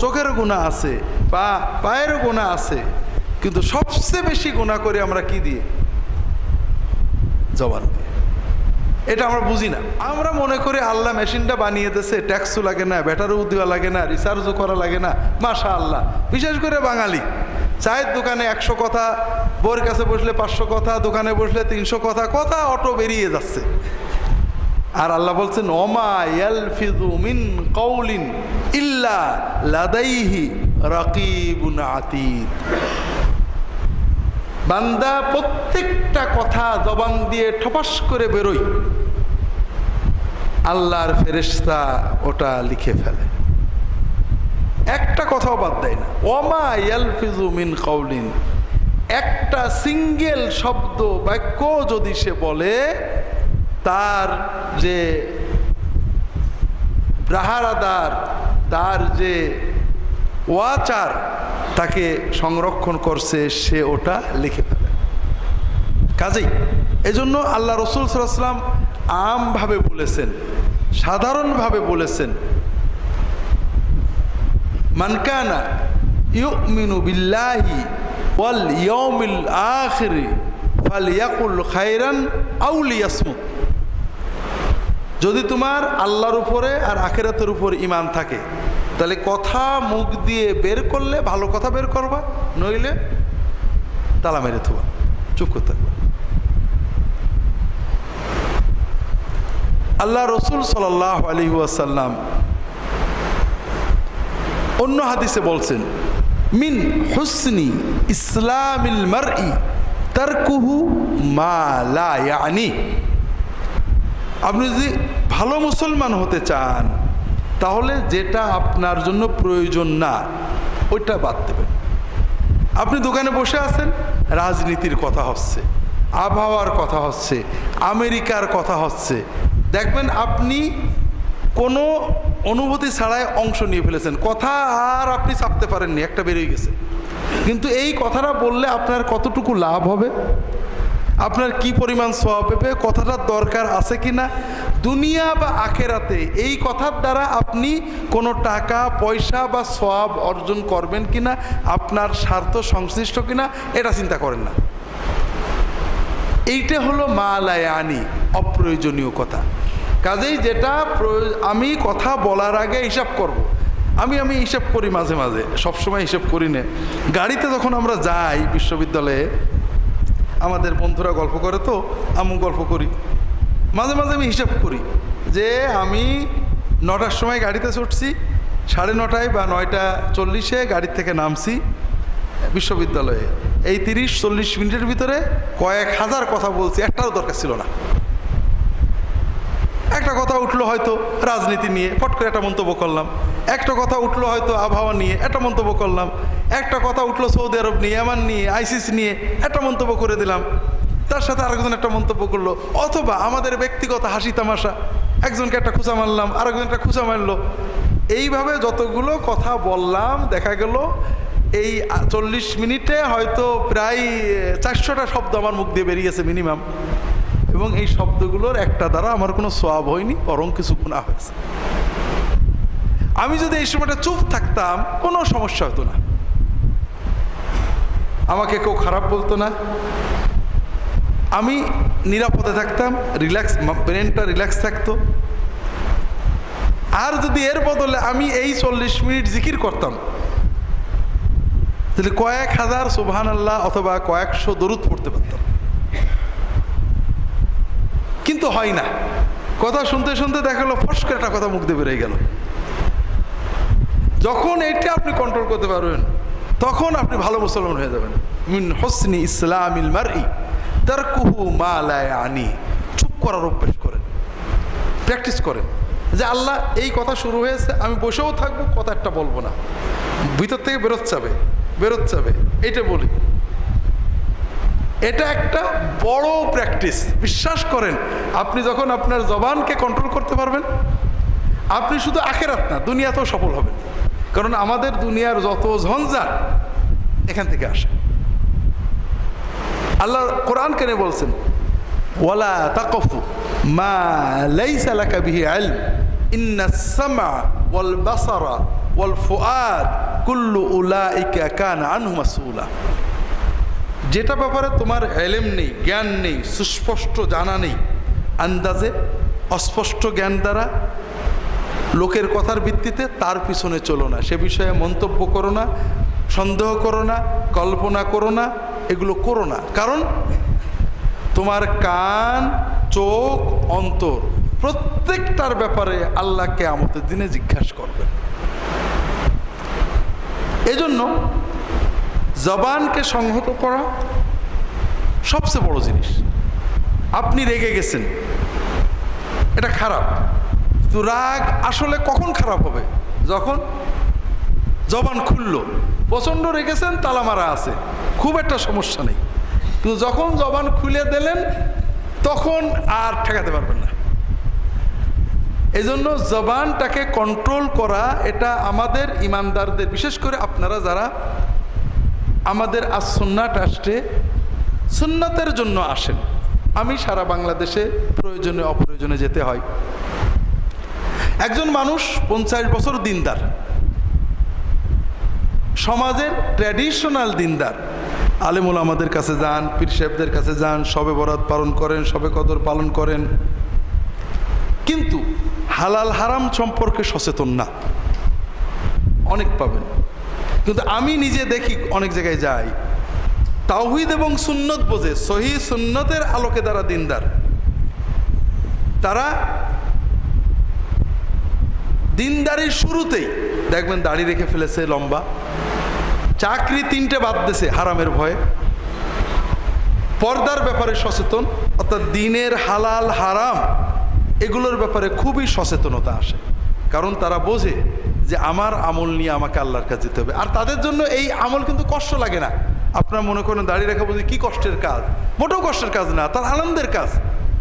[SPEAKER 1] চোখের গুনাহ আছে, পায়ের গুনাহ আছে, কিন্তু সবচেয়ে বেশি গুনাহ করে আমরা কি দিয়ে? জবান দিয়ে। এটা আমরা বুঝি না। আমরা মনে করি আল্লাহ মেশিনটা বানিয়ে দিয়েছে, ট্যাক্সও লাগে না, ব্যাটারিও দেওয়া লাগে না, রিচার্জও করা লাগে না, মাশাআল্লাহ। বিশেষ করে বাঙালি, চায়ের দোকানে 100 কথা, বউর কাছে বসলে 500 কথা, দোকানে বসলে 300 কথা, কথা অটো বেরিয়ে যাচ্ছে। আর আল্লাহ বলছেন, ওমা ইয়ালফিযু মিন কাউলিন ইল্লা লাদাইহি রাকিবুন আতীদ। বান্দা প্রত্যেকটা কথা জবান দিয়ে ঠপাস করে বেরোয়, আল্লাহর ফেরেশতা ওটা লিখে ফেলে, একটা কথাও বাদ দেয় না। ওমা ইয়ালফিযু মিন কাউলিন, একটা সিঙ্গেল শব্দ বাক্য যদি সে বলে, তার যে ব্রাহারাদার, তার যে ওয়াচার তাকে সংরক্ষণ করছে, সে ওটা লিখে ফেলে। কাজেই এজন্য আল্লাহ রসুল সাল্লাল্লাহু আলাইহি ওয়াসাল্লাম আমভাবে বলেছেন, সাধারণভাবে বলেছেন, মান কানা ইউমিনু বিল্লাহি ওয়াল ইয়াউমিল আখির ফালইয়াকুল খায়রান আও লিয়াসমুত। যদি তোমার আল্লাহর উপরে আর আখিরাতের উপর ঈমান থাকে, তাহলে কথা মুখ দিয়ে বের করলে ভালো কথা বের করবা, নইলে তালা মেরে থোবা, চুপ করতে থাকবা। আল্লাহ রসুল সাল্লাল্লাহু আলাইহি ওয়াসাল্লাম অন্য হাদিসে বলছেন, মিন হুসনি ইসলামিল মারই তারকুহু মা লা ইয়ানি। আপনি যদি ভালো মুসলমান হতে চান, তাহলে যেটা আপনার জন্য প্রয়োজন না ওইটা বাদ দেবেন। আপনি দোকানে বসে আছেন, রাজনীতির কথা হচ্ছে, আবহাওয়ার কথা হচ্ছে, আমেরিকার কথা হচ্ছে, দেখবেন আপনি কোনো অনুভূতি ছাড়াই অংশ নিয়ে ফেলেছেন, কথা আর আপনি চাপতে পারেননি, একটা বেরিয়ে গেছে। কিন্তু এই কথাটা বললে আপনার কতটুকু লাভ হবে, আপনার কি পরিমাণ সওয়াব পাবে, কথাটার দরকার আছে কিনা, দুনিয়া বা আখেরাতে এই কথার দ্বারা আপনি কোনো টাকা পয়সা বা সওয়াব অর্জন করবেন কিনা, আপনার স্বার্থ সংশ্লিষ্ট কিনা, এটা চিন্তা করেন না। এইটা হলো মা লা ইয়ানি, অপ্রয়োজনীয় কথা। কাজেই যেটা আমি কথা বলার আগে হিসাব করব, আমি হিসাব করি মাঝে মাঝে, সবসময় হিসাব করি না। গাড়িতে যখন আমরা যাই বিশ্ববিদ্যালয়ে, আমাদের বন্ধুরা গল্প করে, তো আমি গল্প করি, মাঝে মাঝে আমি হিসাব করি যে আমি 9টার সময় গাড়িতে চড়ছি, 9:30 বা 9:40 গাড়ির থেকে নামছি বিশ্ববিদ্যালয়ে। এই 30-40 মিনিটের ভিতরে কয়েক হাজার কথা বলছি, একটাও দরকার ছিল না, একটা কথা উঠলো হয়তো রাজনীতি নিয়ে, পট করে একটা মন্তব্য করলাম। একটা কথা উঠলো হয়তো আবহাওয়া নিয়ে, একটা মন্তব্য করলাম। একটা কথা উঠলো সৌদি আরব নিয়ে, ইয়ামান নিয়ে, আইসিস নিয়ে, একটা মন্তব্য করে দিলাম। তার সাথে আরেকজন একটা মন্তব্য করলো, অথবা আমাদের ব্যক্তিগত হাসি তামাশা, একজনকে একটা খুঁচা মারলাম, আরেকজন একটা খুঁচা মারলো। এইভাবে যতগুলো কথা বললাম, দেখা গেল এই 40 মিনিটে হয়তো প্রায় 400টা শব্দ আমার মুখ দিয়ে বেরিয়েছে মিনিমাম। এবং এই শব্দগুলোর একটা দ্বারা আমার কোনো সওয়াব হয়নি, বরং কিছু গুনাহ হয়েছে। আমি যদি এই সময়টা চুপ থাকতাম, কোনো সমস্যা হতো না, আমাকে কেউ খারাপ বলতো না, আমি নিরাপদে থাকতাম, রিল্যাক্স, ব্রেনটা রিল্যাক্স থাকতো। আর যদি এর বদলে আমি এই 40 মিনিট জিকির করতাম, তাহলে কয়েক হাজার সুবহানাল্লাহ অথবা কয়েকশো দরুদ পড়তে পারতাম। কিন্তু হয় না, কথা শুনতে শুনতে দেখা গেলো ফস করে একটা কথা মুখ দিয়ে বেরিয়ে গেল। যখন এইটা আপনি কন্ট্রোল করতে পারবেন, তখন আপনি ভালো মুসলমান হয়ে যাবেন। মিন হুসনি ইসলামিল মারই তারকুহু মা লা ইয়ানি। চুপ করার অভ্যাস করেন, প্র্যাকটিস করেন যে আল্লাহ এই কথা শুরু হয়েছে, আমি বসেও থাকবো, কথা একটা বলবো না, ভিতর থেকে বেরোচ্ছে, এইটা বলি। এটা একটা বড় প্র্যাকটিস। বিশ্বাস করেন, আপনি যখন আপনার জবানকে কন্ট্রোল করতে পারবেন, আপনি শুধু আখিরাত না, দুনিয়াতেও সফল হবেন। কারণ আমাদের দুনিয়ার যত ঝঞ্ঝাট এখান থেকে আসে। আল্লাহ কোরআন কেনে বলছেন, ওয়ালা তাকফু মা লাইসা লাকা বিহি ইলম ইন্নাস সামআ ওয়াল বাসারা ওয়াল ফুআদ কুল্লু উলাইকা কানা আনহু মাসউলা। যেটা ব্যাপারে তোমার ইলম নেই, জ্ঞান নেই, সুস্পষ্ট জানা নেই, আন্দাজে অস্পষ্ট জ্ঞান দ্বারা লোকের কথার ভিত্তিতে তার পিছনে চলো না, সে বিষয়ে মন্তব্য করো না, সন্দেহ করো না, কল্পনা করো না, এগুলো করো না। কারণ তোমার কান, চোখ, অন্তর প্রত্যেকটার ব্যাপারে আল্লাহ কিয়ামতের দিনে জিজ্ঞাসা করবেন। এজন্য জবানকে সংহত করা সবচেয়ে বড় জিনিস। আপনি রেগে গেছেন, এটা খারাপ, তো রাগ আসলে কখন খারাপ হবে? যখন জবান খুললো। প্রচণ্ড রেগেছেন, তালা মারা আছে, খুব একটা সমস্যা নেই, কিন্তু যখন জবান খুলে দিলেন তখন আর ঠেকাতে পারবেন না। এই জন্য জবানটাকে কন্ট্রোল করা, এটা আমাদের ইমানদারদের, বিশেষ করে আপনারা যারা আমাদের আজ সুন্নাহ ট্রাস্টে সুন্নাতের জন্য আসেন। আমি সারা বাংলাদেশে প্রয়োজনে অপ্রয়োজনে যেতে হয়। একজন মানুষ 50 বছর দিনদার, সমাজের ট্র্যাডিশনাল দিনদার, আলেম ওলামাদের কাছে যান, পীর সাহেবদের কাছে যান, শবে বরাত পালন করেন, শবে কদর পালন করেন, কিন্তু হালাল হারাম সম্পর্কে সচেতন না। অনেক পাবেন, কিন্তু আমি নিজে দেখি অনেক জায়গায় যাই, তাওহীদ এবং সুন্নত বোঝে, সহিহ সুন্নতের আলোকে দ্বারা দিনদার, তারা দিনদারির শুরুতেই দেখবেন দাড়ি রেখে ফেলেছে লম্বা, চাকরি 3টে বাদ দিয়েছে হারামের ভয়ে, পর্দার ব্যাপারে সচেতন, অর্থাৎ দিনের হালাল হারাম এগুলোর ব্যাপারে খুবই সচেতনতা আসে। কারণ তারা বোঝে যে আমার আমল নিয়ে আমাকে আল্লাহর কাছে যেতে হবে। আর তাদের জন্য এই আমল কিন্তু কষ্ট লাগে না। আপনারা মনে করেন দাড়ি রাখা বুঝি কি কষ্টের কাজ, মোটেও কষ্টের কাজ না, তার আনন্দের কাজ,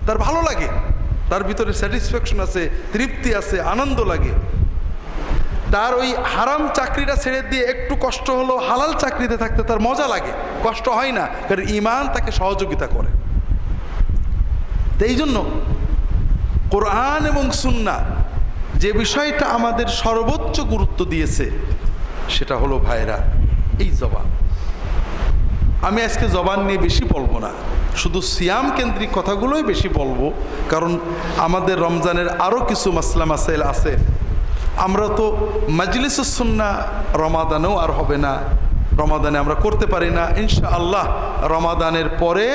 [SPEAKER 1] তার ভালো লাগে, তার ভিতরে স্যাটিসফ্যাকশন আছে, তৃপ্তি আছে, আনন্দ লাগে। তার ওই হারাম চাকরিটা ছেড়ে দিয়ে একটু কষ্ট হলো হালাল চাকরিতে থাকতে তার মজা লাগে, কষ্ট হয় না, কারণ ঈমান তাকে সহযোগিতা করে। এই জন্য কোরআন এবং সুন্নাহ যে বিষয়টা আমাদের সর্বোচ্চ গুরুত্ব দিয়েছে সেটা হলো ভাইরা এই জবান। আমি আজকে জবান নিয়ে বেশি বলবো না, শুধু সিয়াম কেন্দ্রিক কথাগুলোই বেশি বলবো, কারণ আমাদের রমজানের আরও কিছু মাসলা মাসাইল আছে। আমরা তো মাজলিসুস সুন্নাহ রমাদানেও আর হবে না, রমাদানে আমরা করতে পারি না। ইনশাআল্লাহ রমাদানের পরে,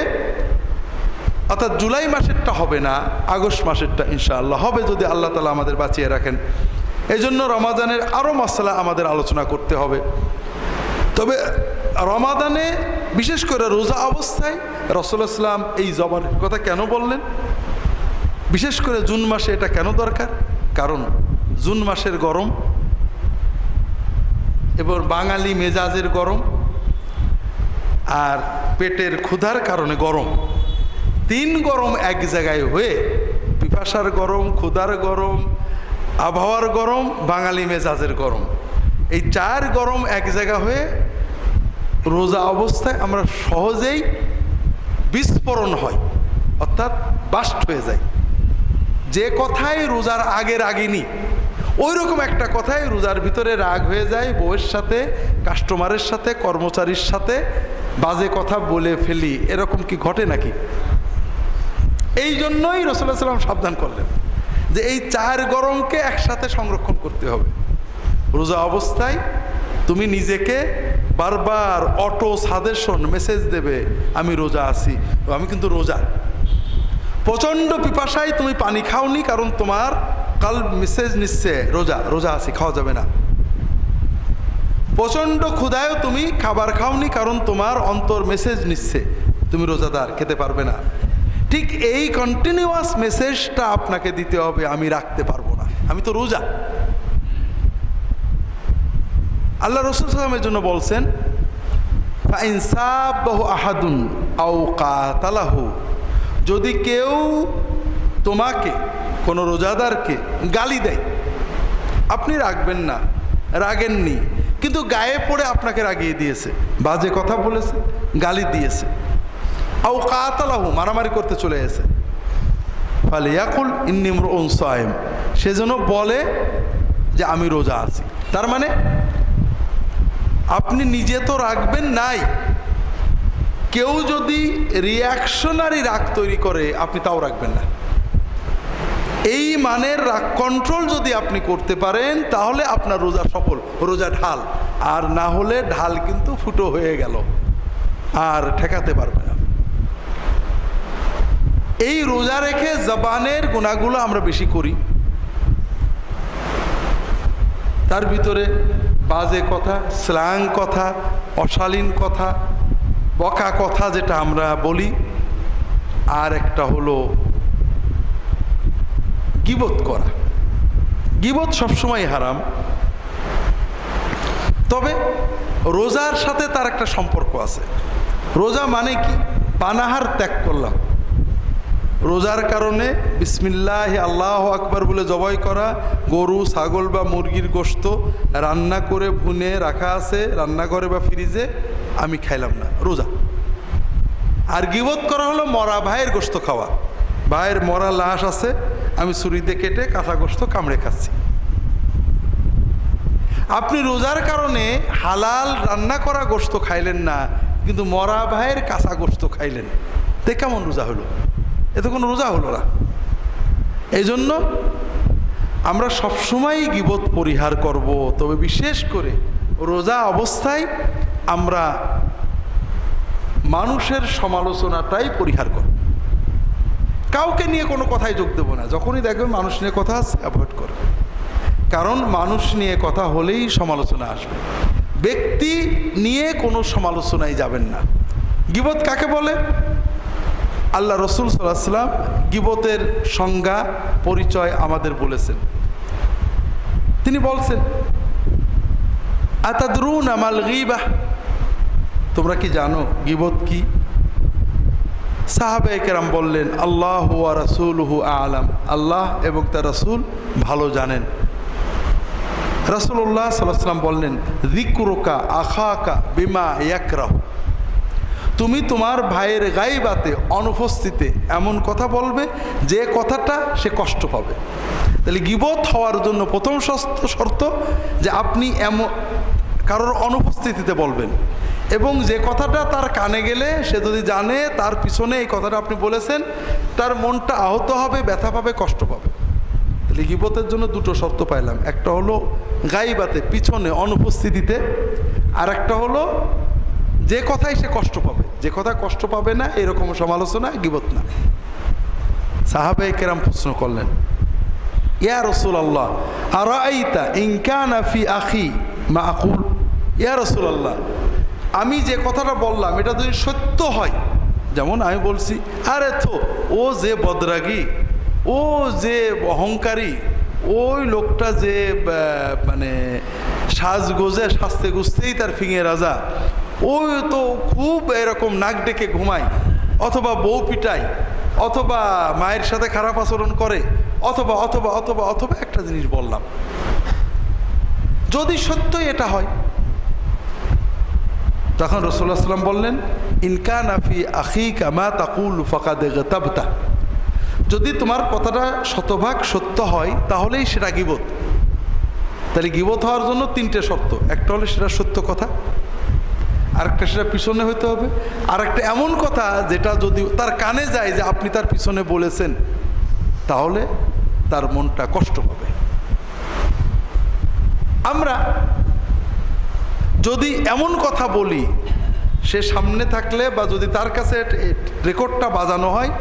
[SPEAKER 1] অর্থাৎ জুলাই মাসেরটা হবে না, আগস্ট মাসেরটা ইনশাআল্লাহ হবে, যদি আল্লাহ তাআলা আমাদের বাঁচিয়ে রাখেন। এই জন্য রমাদানের আরও মাসলা আমাদের আলোচনা করতে হবে। তবে রমাদানে বিশেষ করে রোজা অবস্থায় রাসূলুল্লাহ সাল্লাল্লাহু আলাইহি ওয়াসাল্লাম এই জবানের কথা কেন বললেন? বিশেষ করে জুন মাসে এটা কেন দরকার? কারণ জুন মাসের গরম এবং বাঙালি মেজাজের গরম আর পেটের ক্ষুধার কারণে গরম, তিন গরম এক জায়গায় হয়ে, পিপাসার গরম, ক্ষুধার গরম, আবহাওয়ার গরম, বাঙালি মেজাজের গরম, এই চার গরম এক জায়গা হয়ে রোজা অবস্থায় আমরা সহজেই বিস্ফোরণ হয়, অর্থাৎ বাস্ট হয়ে যায়। যে কথাই রোজার আগে রাগিনি ওই রকম একটা কথাই রোজার ভিতরে রাগ হয়ে যায়, বউয়ের সাথে, কাস্টমারের সাথে, কর্মচারীর সাথে বাজে কথা বলে ফেলি। এরকম কি ঘটে নাকি? এই জন্যই রাসূলুল্লাহ সাল্লাল্লাহু আলাইহি ওয়াসাল্লাম সাবধান করলেন যে এই চার গরমকে একসাথে সংরক্ষণ করতে হবে। রোজা অবস্থায় তুমি নিজেকে বারবার অটো সাজেশন মেসেজ দেবে, আমি রোজা আছি, আমি কিন্তু রোজা। প্রচণ্ড পিপাসায় তুমি পানি খাওনি, কারণ তোমার কাল মেসেজ নিচ্ছে রোজা, রোজা আছি, খাওয়া যাবে না। প্রচণ্ড ক্ষুধায়ও তুমি খাবার খাওনি, কারণ তোমার অন্তর মেসেজ নিচ্ছে তুমি রোজাদার, খেতে পারবে না। ঠিক এই কন্টিনিউয়াস মেসেজটা আপনাকে দিতে হবে, আমি রাখতে পারবো না, আমি তো রোজা। আল্লাহ রাসূল সাল্লাল্লাহু আলাইহি ওয়াসাল্লামের জন্য বলছেন, ফাইন সাবাহু আহাদুন আও কাতালাহু, যদি কেউ তোমাকে, কোনো রোজাদারকে গালি দেয়, আপনি রাখবেন না, রাগেননি, কিন্তু গায়ে পড়ে আপনাকে রাগিয়ে দিয়েছে, বাজে কথা বলেছে, গালি দিয়েছে, আও কাতালাহু, মারামারি করতে চলে এসে, ফালিয়াকুল ইন্নী ইমরুউন সায়েম, সেজন্য বলে যে আমি রোজা আছি। তার মানে আপনি নিজে তো রাখবেন নাই, কেউ যদি রিয়াকশনারি রাগ তৈরি করে আপনি তাও রাখবেন না। এই মানের রাগ কন্ট্রোল যদি আপনি করতে পারেন তাহলে আপনার রোজা সফল, রোজা ঢাল। আর না হলে ঢাল কিন্তু ফুটো হয়ে গেল, আর ঠেকাতে পারবে না। এই রোজা রেখে জবানের গুনাহগুলো আমরা বেশি করি, তার ভিতরে বাজে কথা, স্ল্যাং কথা, অশালীন কথা, বকা কথা যেটা আমরা বলি, আর একটা হলো গীবত করা। গীবত সবসময় হারাম, তবে রোজার সাথে তার একটা সম্পর্ক আছে। রোজা মানে কি? পানাহার ত্যাগ করলাম, রোজার কারণে বিসমিল্লাহ আল্লাহু আকবার বলে জবাই করা গরু, ছাগল বা মুরগির গোশত রান্না করে ভুনে রাখা আছে রান্নাঘরে বা ফ্রিজে, আমি খাইলাম না, রোজা। আর গীবত করা হলো মরা ভাইয়ের গোশত খাওয়া, ভাইয়ের মরা লাশ আছে, আমি ছুরিতে কেটে কাঁচা গোশত কামড়ে খাচ্ছি। আপনি রোজার কারণে হালাল রান্না করা গোশত খাইলেন না, কিন্তু মরা ভাইয়ের কাঁচা গোশত খাইলেন, তে কেমন রোজা হলো? এতে কোনো রোজা হলো না। এই জন্য আমরা সবসময় গীবত পরিহার করব, তবে বিশেষ করে রোজা অবস্থায় আমরা মানুষের সমালোচনাটাই পরিহার করব। কাউকে নিয়ে কোনো কথায় যোগ দেব না, যখনই দেখবেন মানুষ নিয়ে কথা আছে অ্যাভয়েড করবে, কারণ মানুষ নিয়ে কথা হলেই সমালোচনা আসবে। ব্যক্তি নিয়ে কোনো সমালোচনায় যাবেন না। গীবত কাকে বলে? আল্লাহ রাসূল সাল্লাল্লাহু আলাইহি ওয়াসাল্লাম গীবতের সংজ্ঞা, পরিচয় আমাদের বলেছেন। তিনি বলছেন, আতাদরুনা মাল গীবাহ, তোমরা কি জানো গীবত কি? সাহাবায়ে কেরাম বললেন, আল্লাহু ওয়া রাসূলুহু আ'লাম, আল্লাহ এবং তার রাসূল ভালো জানেন। রাসূলুল্লাহ সাল্লাল্লাহু আলাইহি ওয়াসাল্লাম বললেন, যিকরুকা আখাকা বিমা ইয়াকরাহু, তুমি তোমার ভাইয়ের গায়বাতে, অনুপস্থিতে এমন কথা বলবে যে কথাটা সে কষ্ট পাবে। তাহলে গীবত হওয়ার জন্য প্রথম শর্ত যে আপনি এমন কারোর অনুপস্থিতিতে বলবেন, এবং যে কথাটা তার কানে গেলে সে যদি জানে তার পিছনে এই কথাটা আপনি বলেছেন, তার মনটা আহত হবে, ব্যথা পাবে, কষ্ট পাবে। তাহলে গীবতের জন্য দুটো শর্ত পাইলাম, একটা হলো গায়বাতে, পিছনে, অনুপস্থিতিতে, আর একটা হলো যে কথাই সে কষ্ট পাবে। যে কথা কষ্ট পাবে না এরকম সমালোচনা গীবত না। সাহাবায়ে কেরাম প্রশ্ন করলেন, ইয়া রাসূলুল্লাহ আরাআইতা ইন কানা ফি আখি মা আকুল, ইয়া রাসূলুল্লাহ আমি যে কথাটা বললাম এটা যদি সত্য হয়, যেমন আমি বলছি আরে তো ও যে বদরাগী, ও যে অহংকারী, ওই লোকটা যে মানে সাজগোজে সাজতে গুজতেই তার ফিঙে রাজা, ওই তো খুব এরকম নাক ডেকে ঘুমায়, অথবা বউ পিটায়, অথবা মায়ের সাথে খারাপ আচরণ করে, অথবা অথবা অথবা অথবা একটা জিনিস বললাম, যদি সত্যই এটা হয়, তখন রাসূলুল্লাহ সাল্লাল্লাহু আলাইহি ওয়াসাল্লাম বললেন, ইনকানা ফি আখিকা মা তাকুলু ফাকাদ গতাবতা, যদি তোমার কথাটা শতভাগ সত্য হয় তাহলেই সেটা গীবত। তাহলে গীবত হওয়ার জন্য তিনটে শর্ত, একটা হলে সেটা সত্য কথা, আরেকটা সেটা পিছনে হইতে হবে, আর একটা এমন কথা যেটা যদি তার কানে যায় যে আপনি তার পিছনে বলেছেন, তাহলে তার মনটা কষ্ট পাবে। আমরা যদি এমন কথা বলি, সে সামনে থাকলে বা যদি তার কাছে রেকর্ডটা বাজানো হয়,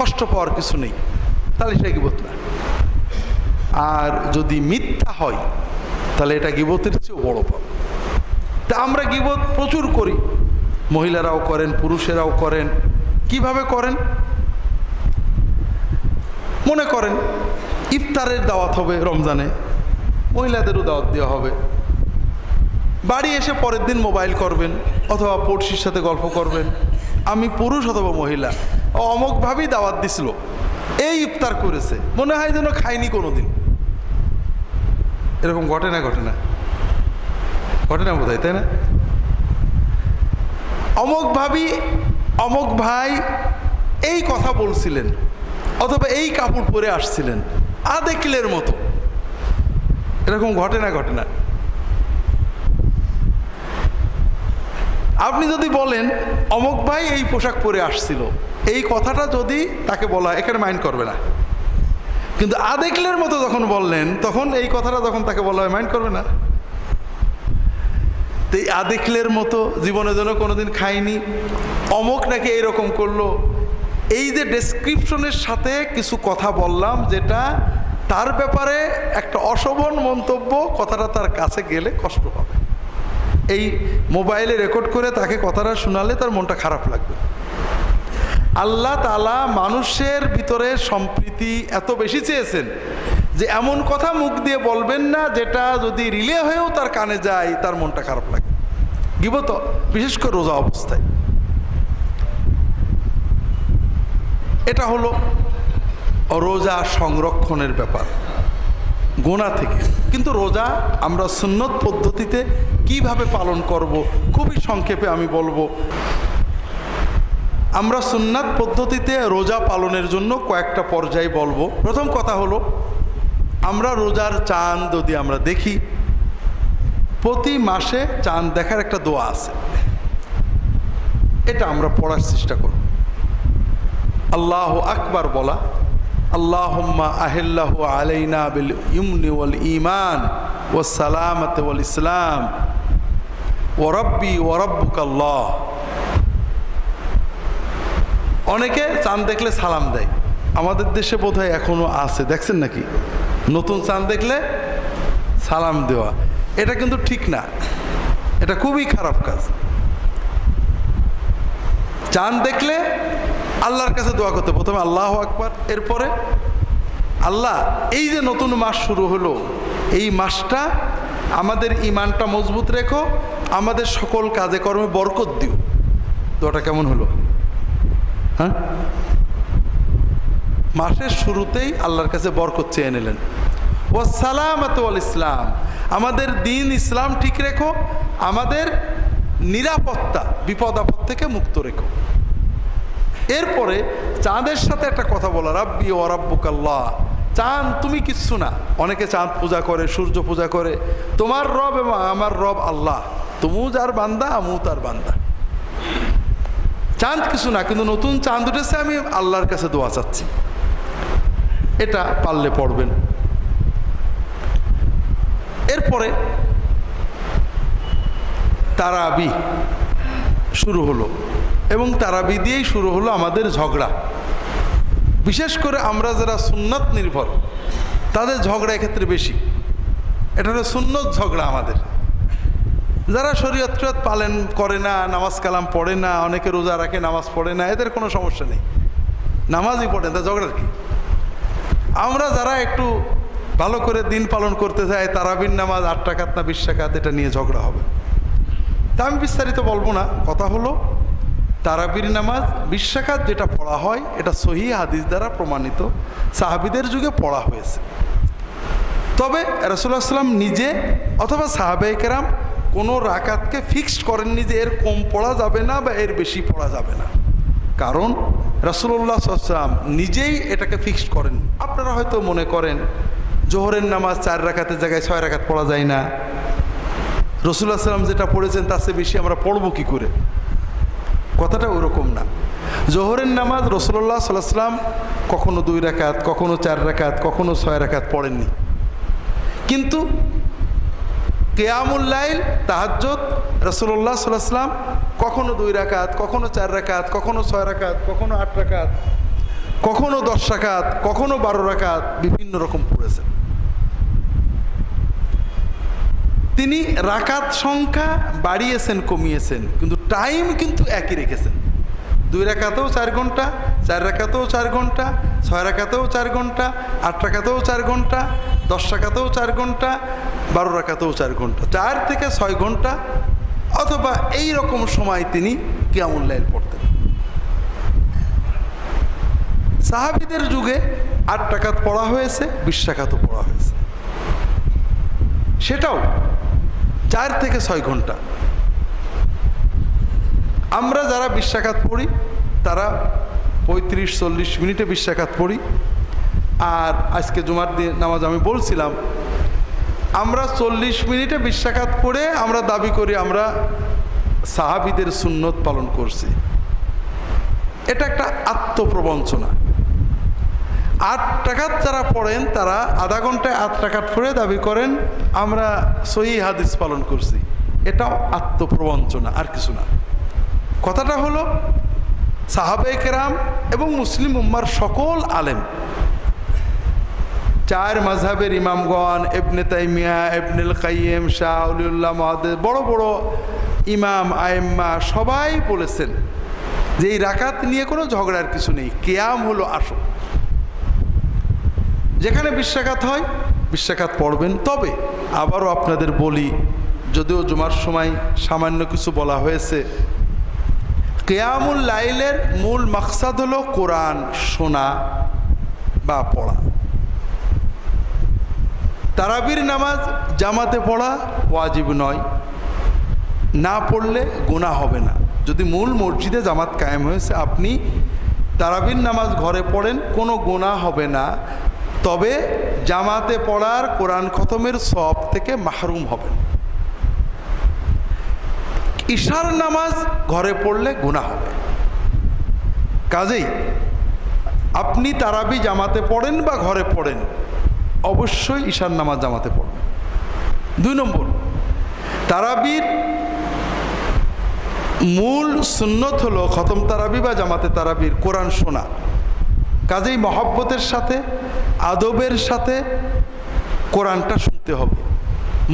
[SPEAKER 1] কষ্ট পাওয়ার কিছু নেই, তাহলে সেটা গীবত না। আর যদি মিথ্যা হয়, তাহলে এটা গীবতের চেয়েও বড় পাপ। তা আমরা গীবত প্রচুর করি, মহিলারাও করেন, পুরুষেরাও করেন। কিভাবে করেন? মনে করেন ইফতারের দাওয়াত হবে রমজানে, মহিলাদেরও দাওয়াত দেওয়া হবে, বাড়ি এসে পরের দিন মোবাইল করবেন অথবা পড়শির সাথে গল্প করবেন, আমি পুরুষ অথবা মহিলা, অমুকভাবেই দাওয়াত দিছিল, এই ইফতার করেছে, মনে হয় যেন খাইনি কোনো দিন। এরকম ঘটে না? ঘটে না? ঘটে না বোধহয়, তাই না? অমুক ভাবি, অমুক ভাই এই কথা বলছিলেন, অথবা এই কাপড় পরে আসছিলেন, আদেকিলের মতো। এরকম ঘটে না? ঘটে না? আপনি যদি বলেন অমুক ভাই এই পোশাক পরে আসছিল, এই কথাটা যদি তাকে বলা, এখানে মাইন্ড করবে না, কিন্তু আদেকিলের মতো যখন বললেন, তখন এই কথাটা যখন তাকে বলা হয়, মাইন্ড করবে না। তো এই আদেকিলের মতো জীবনে যেন কোনোদিন খাইনি, অমুক নাকি এইরকম করলো, এই যে ডেসক্রিপশনের সাথে কিছু কথা বললাম, যেটা তার ব্যাপারে একটা অশোভন মন্তব্য, কথাটা তার কাছে গেলে কষ্ট পাবে। এই মোবাইলে রেকর্ড করে তাকে কথাটা শোনালে তার মনটা খারাপ লাগবে। আল্লাহ তাআলা মানুষের ভিতরে সম্প্রীতি এত বেশি চেয়েছেন যে এমন কথা মুখ দিয়ে বলবেন না যেটা যদি রিলে হয়েও তার কানে যায় তার মনটা খারাপ লাগে। গীবত বিশেষ করে রোজা অবস্থায়, এটা হলো রোজা সংরক্ষণের ব্যাপার গুনাহ থেকে। কিন্তু রোজা আমরা সুন্নত পদ্ধতিতে কিভাবে পালন করব, খুবই সংক্ষেপে আমি বলবো। আমরা সুন্নাত পদ্ধতিতে রোজা পালনের জন্য কয়েকটা পর্যায় বলবো। প্রথম কথা হলো, আমরা রোজার চাঁদ যদি আমরা দেখি, প্রতি মাসে চাঁদ দেখার একটা দোয়া আছে, এটা আমরা পড়ার চেষ্টা করব। আল্লাহু আকবার বলা, আল্লাহুম্মা আহিল্লাহু আলাইনা বিল ইমনি ওয়াল ঈমান ওয়াস সালামাতি ওয়াল ইসলাম ওয়া রাব্বি ওয়া রাব্বুকাল্লাহ। অনেকে চাঁদ দেখলে সালাম দেয়, আমাদের দেশে বোধহয় এখনো আছে, দেখছেন নাকি? নতুন চাঁদ দেখলে সালাম দেওয়া, এটা কিন্তু ঠিক না, এটা খুবই খারাপ কাজ। চাঁদ দেখলে আল্লাহর কাছে দোয়া করতে, প্রথমে আল্লাহু আকবার, এরপরে আল্লাহ এই যে নতুন মাস শুরু হলো, এই মাসটা আমাদের ঈমানটা মজবুত রেখো, আমাদের সকল কাজে কর্মে বরকত দিও। দোয়াটা কেমন হলো? হ্যাঁ, মাসের শুরুতেই আল্লাহর কাছে বরকত চেয়ে নিলেন। ওয়াস সালামাতু ওয়াল ইসলাম, আমাদের দিন ইসলাম ঠিক রেখো, আমাদের নিরাপত্তা বিপদ আপদ থেকে মুক্ত রেখো। এরপরে চাঁদের সাথে একটা কথা বলা, রাব্বি ওয়া রাব্বুকাল্লাহ, চাঁদ তুমি কিচ্ছু না। অনেকে চাঁদ পূজা করে, সূর্য পূজা করে, তোমার রব এবং আমার রব আল্লাহ, তুমিও যার বান্দা আমিও তার বান্দা। চাঁদ কিছু না, কিন্তু নতুন চাঁদ উঠেছে, আমি আল্লাহর কাছে দোয়া চাচ্ছি। এটা পারলে পড়বেন। এরপরে তারাবি শুরু হলো, এবং তারাবি দিয়েই শুরু হলো আমাদের ঝগড়া। বিশেষ করে আমরা যারা সুন্নত নির্ভর, তাদের ঝগড়া এক্ষেত্রে বেশি। এটা হলো সুন্নত ঝগড়া আমাদের। যারা শরীয়ত পালন করে না, নামাজ কালাম পড়ে না, অনেকে রোজা রাখে নামাজ পড়ে না, এদের কোনো সমস্যা নেই, নামাজই পড়ে না, ঝগড়ার কি? আমরা যারা একটু ভালো করে দিন পালন করতে চাই, তারাবির নামাজ 8 রাকাত না 20 রাকাত, এটা নিয়ে ঝগড়া হবে। তা আমি বিস্তারিত বলবো না। কথা হলো তারাবির নামাজ 20 রাকাত যেটা পড়া হয় এটা সহিহ হাদিস দ্বারা প্রমাণিত, সাহাবীদের যুগে পড়া হয়েছে। তবে রাসূলুল্লাহ সাল্লাম নিজে অথবা সাহাবায়ে কেরাম কোনো রাকাতকে ফিক্সড করেননি যে এর কম পড়া যাবে না বা এর বেশি পড়া যাবে না, কারণ রাসূলুল্লাহ সাল্লাল্লাহু আলাইহি ওয়াসাল্লাম নিজেই এটাকে ফিক্সড করেন। আপনারা হয়তো মনে করেন জোহরের নামাজ 4 রাকাতের জায়গায় 6 রাকাত পড়া যায় না, রাসূলুল্লাহ সাল্লাম যেটা পড়েছেন তার চেয়ে বেশি আমরা পড়বো কি করে? কথাটা ওরকম না। জোহরের নামাজ রাসূলুল্লাহ সাল্লাল্লাহু আলাইহি ওয়াসাল্লাম কখনো 2 রাকাত, কখনো 4 রাকাত, কখনো 6 রাকাত পড়েননি। কিন্তু কিয়ামুল লাইল, তাহাজ্জুদ রাসূলুল্লাহ সাল্লাল্লাহু আলাইহি ওয়াসাল্লাম কখনো 2 রাকাত, কখনো 4 রাকাত, কখনো 6 রাকাত, কখনো 8 রাকাত, কখনো 10 রাকাত, কখনো 12 রাকাত বিভিন্ন রকম পড়েছেন। তিনি রাকাত সংখ্যা বাড়িয়েছেন, কমিয়েছেন, কিন্তু টাইম কিন্তু একই রেখেছেন। 2 রাকাতেও 4 ঘন্টা, 4 রাকাতেও 4 ঘন্টা, 6 রাকাতেও 4 ঘন্টা, 8 রাকাতেও 4 ঘন্টা, 10 রাকাতেও 4 ঘন্টা, 12 রাকাতেও 4 ঘন্টা, 4 থেকে 6 ঘন্টা অথবা এই রকম সময় তিনি কিয়ামুল লাইল পড়তেন। সাহাবীদের যুগে 8 রাকাত পড়া হয়েছে, 20 রাকাতও পড়া হয়েছে, সেটাও 4 থেকে 6 ঘন্টা। আমরা যারা 20 রাকাত পড়ি তারা 35-40 মিনিটে 20 রাকাত পড়ি। আর আজকে জুমার দিন নামাজ আমি বলছিলাম আমরা 40 মিনিটে 20 রাকাত পড়ে আমরা দাবি করি আমরা সাহাবীদের সুন্নত পালন করছি। এটা একটা আত্মপ্রবঞ্চনা। 8 রাকাত যারা পড়েন তারা আধা ঘন্টায় 8 রাকাত পড়ে দাবি করেন আমরা সহিহ হাদিস পালন করছি। এটাও আত্মপ্রবঞ্চনা, আর কিছু না। কথাটা হলো সাহাবায়ে কেরাম এবং মুসলিম উম্মার সকল আলেম, 4 মাযহাবের ইমামগণ, ইবনে তাইমিয়া, ইবনুল কাইয়িম, শাহ ওলিউল্লাহ মুহাদ্দিস, বড় বড় ইমাম আইম্মা সবাই বলেছেন যে এই রাকাত নিয়ে কোনো ঝগড়ার কিছু নেই। কিয়াম হলো আসল। যেখানে 20 রাকাত হয় 20 রাকাত পড়বেন। তবে আবারও আপনাদের বলি, যদিও জুমার সময় সামান্য কিছু বলা হয়েছে, কিয়ামুল লাইলের মূল মাকসাদ হলো কোরআন শোনা বা পড়া। তারাবির নামাজ জামাতে পড়া ওয়াজিব নয়, না পড়লে গুনাহ হবে না। যদি মূল মসজিদে জামাত কায়েম হয়েছে, আপনি তারাবির নামাজ ঘরে পড়েন, কোনো গুনাহ হবে না। তবে জামাতে পড়ার কোরআন খতমের সওয়াব থেকে মাহরুম হবেন। ইশার নামাজ ঘরে পড়লে গুনাহ হবে। কাজেই আপনি তারাবি জামাতে পড়েন বা ঘরে পড়েন, অবশ্যই ইশার নামাজ জামাতে পড়বেন। 2 নম্বর, তারাবির মূল সুন্নত হলো খতম তারাবি বা জামাতে তারাবির কোরআন শোনা। কাজেই মহব্বতের সাথে, আদবের সাথে কোরআনটা শুনতে হবে।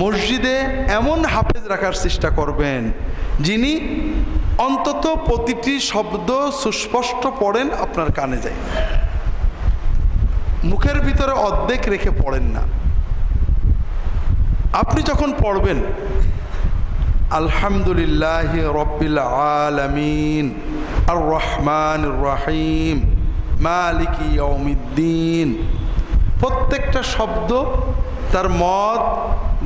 [SPEAKER 1] মসজিদে এমন হাফেজ রাখার চেষ্টা করবেন যিনি অন্তত প্রতিটি শব্দ সুস্পষ্ট পড়েন, আপনার কানে যায়। মুখের ভিতরে অর্ধেক রেখে পড়েন না। আপনি যখন পড়বেন আলহামদুলিল্লাহি রাব্বিল আলামিন আর রহমানির রহিম মালিকি ইয়াউমিদ্দিন, প্রত্যেকটা শব্দ তার মদ,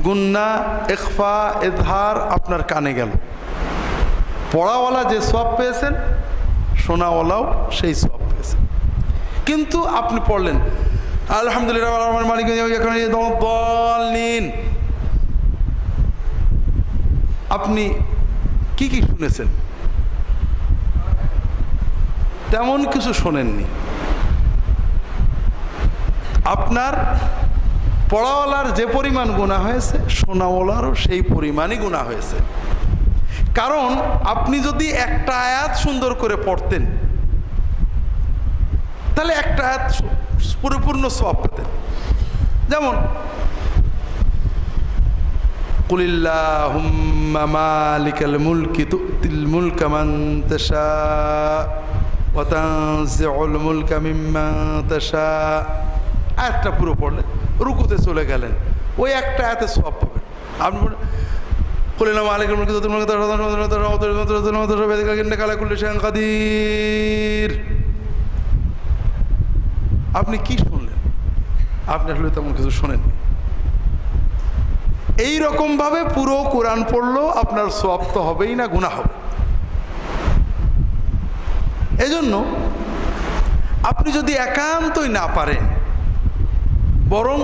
[SPEAKER 1] গুন্না, ইখফা, ইজহার আপনার কানে গেল। পড়াওয়ালা যে সওয়াব পেয়েছেন, শোনাওয়ালাও সেই সওয়াব পেয়েছেন। কিন্তু আপনি পড়লেন আলহামদুলিল্লাহ মালিক ইয়াউমিদ্দিন, আপনি কি কি শুনেছেন? তেমন কিছু শোনেননি। আপনার পড়াওয়ালার যে পরিমাণ গুনাহ হয়েছে, শোনাওয়ালারও সেই পরিমাণই গুনাহ হয়েছে। কারণ আপনি যদি একটা আয়াত সুন্দর করে পড়তেন, তাহলে একটা আয়াত পরিপূর্ণ সওয়াব পেতেন। যেমন কুলিল্লাহুম্মা মালিকাল মুলকি তুতিল মুলকা মান তাশা ওয়া তানজিউল মুলকা মিম্মান তাশা আয়াতটা পুরো পড়লেন, রুকুতে চলে গেলেন, ওই একটা আয়াতে সওয়াব পাবেন। আপনি বললেন আলাইকুম আপনি কি শুনলেন? আপনি আসলে তেমন কিছু শোনেননি। এইরকম ভাবে পুরো কোরআন পড়লেও আপনার সওয়াব তো হবেই না, গুনাহ হবে। এজন্য আপনি যদি একান্তই না পারেন, বরং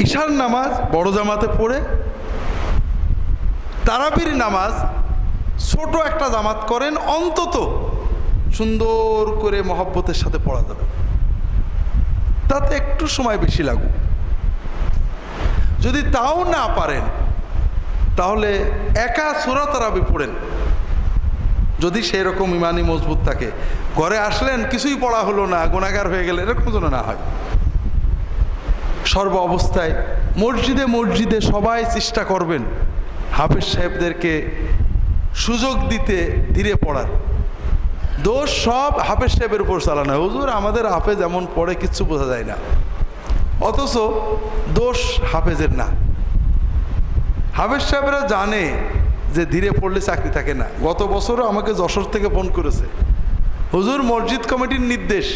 [SPEAKER 1] ইশার নামাজ বড় জামাতে পড়ে তারাবির নামাজ ছোট একটা জামাত করেন, অন্তত সুন্দর করে মহব্বতের সাথে পড়া যাবে, তাতে একটু সময় বেশি লাগুক। যদি তাও না পারেন তাহলে একা সূরা তারাবি পড়েন, যদি সেই রকম ইমানি মজবুত থাকে। ঘরে আসলেন, কিছুই পড়া হলো না, গুনাহগার হয়ে গেলে, এরকম যেন না হয়। সর্ব অবস্থায় মসজিদে মসজিদে সবাই চেষ্টা করবেন হাফেজ সাহেবদেরকে সুযোগ দিতে ধীরে পড়ার। দোষ সব হাফেজ সাহেবের উপর চালানো, হুজুর আমাদের হাফেজ এমন পড়ে কিচ্ছু বোঝা যায় না, অথচ দোষ হাফেজের না। হাফেজ সাহেবরা জানে যে ধীরে পড়লে চাকরি থাকে না। গত বছরও আমাকে যশোর থেকে ফোন করেছে, হুজুর মসজিদ কমিটির নির্দেশ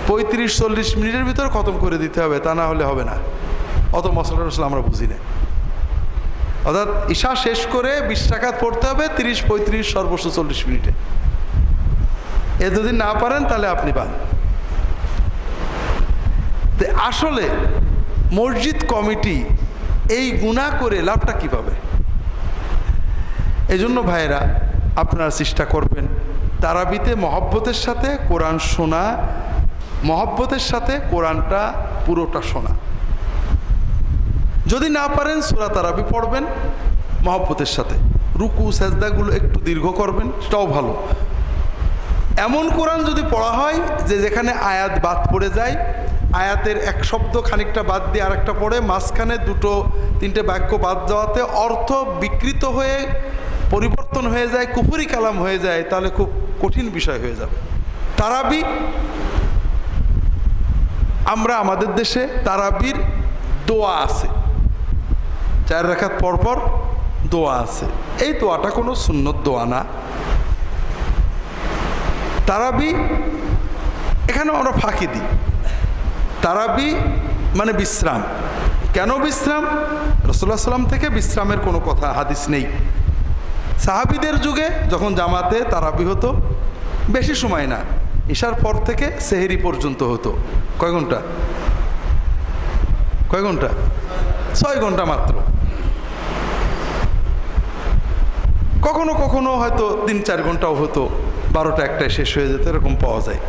[SPEAKER 1] 35-40 মিনিটের ভিতর খতম করে দিতে হবে, তা না হলে হবে না। অত মশলা টসলা আমরা বুঝি না। অর্থাৎ ঈশা শেষ করে 20 রাকাত পড়তে হবে 30-35 সর্বোচ্চ 40 মিনিটে। এ যদি না পারেন তাহলে আপনি পান। আসলে মসজিদ কমিটি এই গুনাহ করে লাভটা কী পাবে? এই জন্য ভাইয়েরা আপনারা চেষ্টা করবেন তারাবিতে মহব্বতের সাথে কোরআন শোনা, মহব্বতের সাথে কোরআনটা পুরোটা শোনা। যদি না পারেন সূরা তারাবি পড়বেন মহব্বতের সাথে, রুকু সেজদাগুলো একটু দীর্ঘ করবেন, সেটাও ভালো। এমন কোরআন যদি পড়া হয় যে যেখানে আয়াত বাদ পড়ে যায়, আয়াতের এক শব্দ খানিকটা বাদ দিয়ে আরেকটা পড়ে, মাঝখানে 2-3টে বাক্য বাদ যাওয়াতে অর্থ বিকৃত হয়ে পরিবর্তন হয়ে যায়, কুফরি কালাম হয়ে যায়, তাহলে খুব কঠিন বিষয় হয়ে যাবে। তারাবি, আমরা আমাদের দেশে তারাবির দোয়া আছে, 4 রাকাত পরপর দোয়া আছে। এই দোয়াটা কোনো সুন্নত দোয়া না। তারাবি এখানে আমরা ফাঁকি দিই। তারাবি মানে বিশ্রাম। কেন বিশ্রাম? রাসূলুল্লাহ সাল্লাল্লাহু আলাইহি ওয়াসাল্লাম থেকে বিশ্রামের কোনো কথা হাদিস নেই। সাহাবীদের যুগে যখন জামাতে তারাবি হতো, বেশি সময় না, ঈশার পর থেকে সেহরি পর্যন্ত হতো। কয় ঘন্টা? 6 ঘন্টা মাত্র। কখনো কখনো হয়তো 3-4 ঘন্টাও হতো, 12টা-1টায় শেষ হয়ে যেত, এরকম পাওয়া যায়।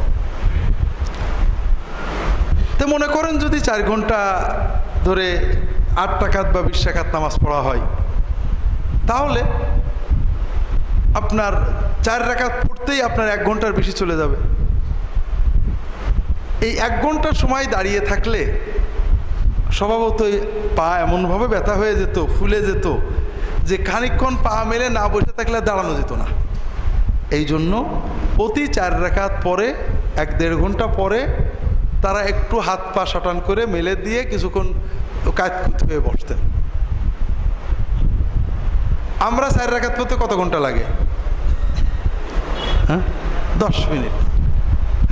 [SPEAKER 1] তো মনে করেন যদি 4 ঘন্টা ধরে 8 রাকাত বা 20 রাকাত নামাজ পড়া হয়, তাহলে আপনার 4 রাকাত পড়তেই আপনার 1 ঘন্টার বেশি চলে যাবে। এই 1 ঘন্টার সময় দাঁড়িয়ে থাকলে স্বভাবতই পা এমনভাবে ব্যথা হয়ে যেত, ফুলে যেত, যে খানিকক্ষণ পা মেলে না বসে থাকলে দাঁড়ানো যেত না। এই জন্য প্রতি 4 রাকাত পরে 1-1.5 ঘন্টা পরে তারা একটু হাত পা শটান করে মেলে দিয়ে কিছুক্ষণ কায়ত হয়ে বসতেন। আমরা 4 রাকাত পড়তে কত ঘন্টা লাগে? হ্যাঁ, 10 মিনিট।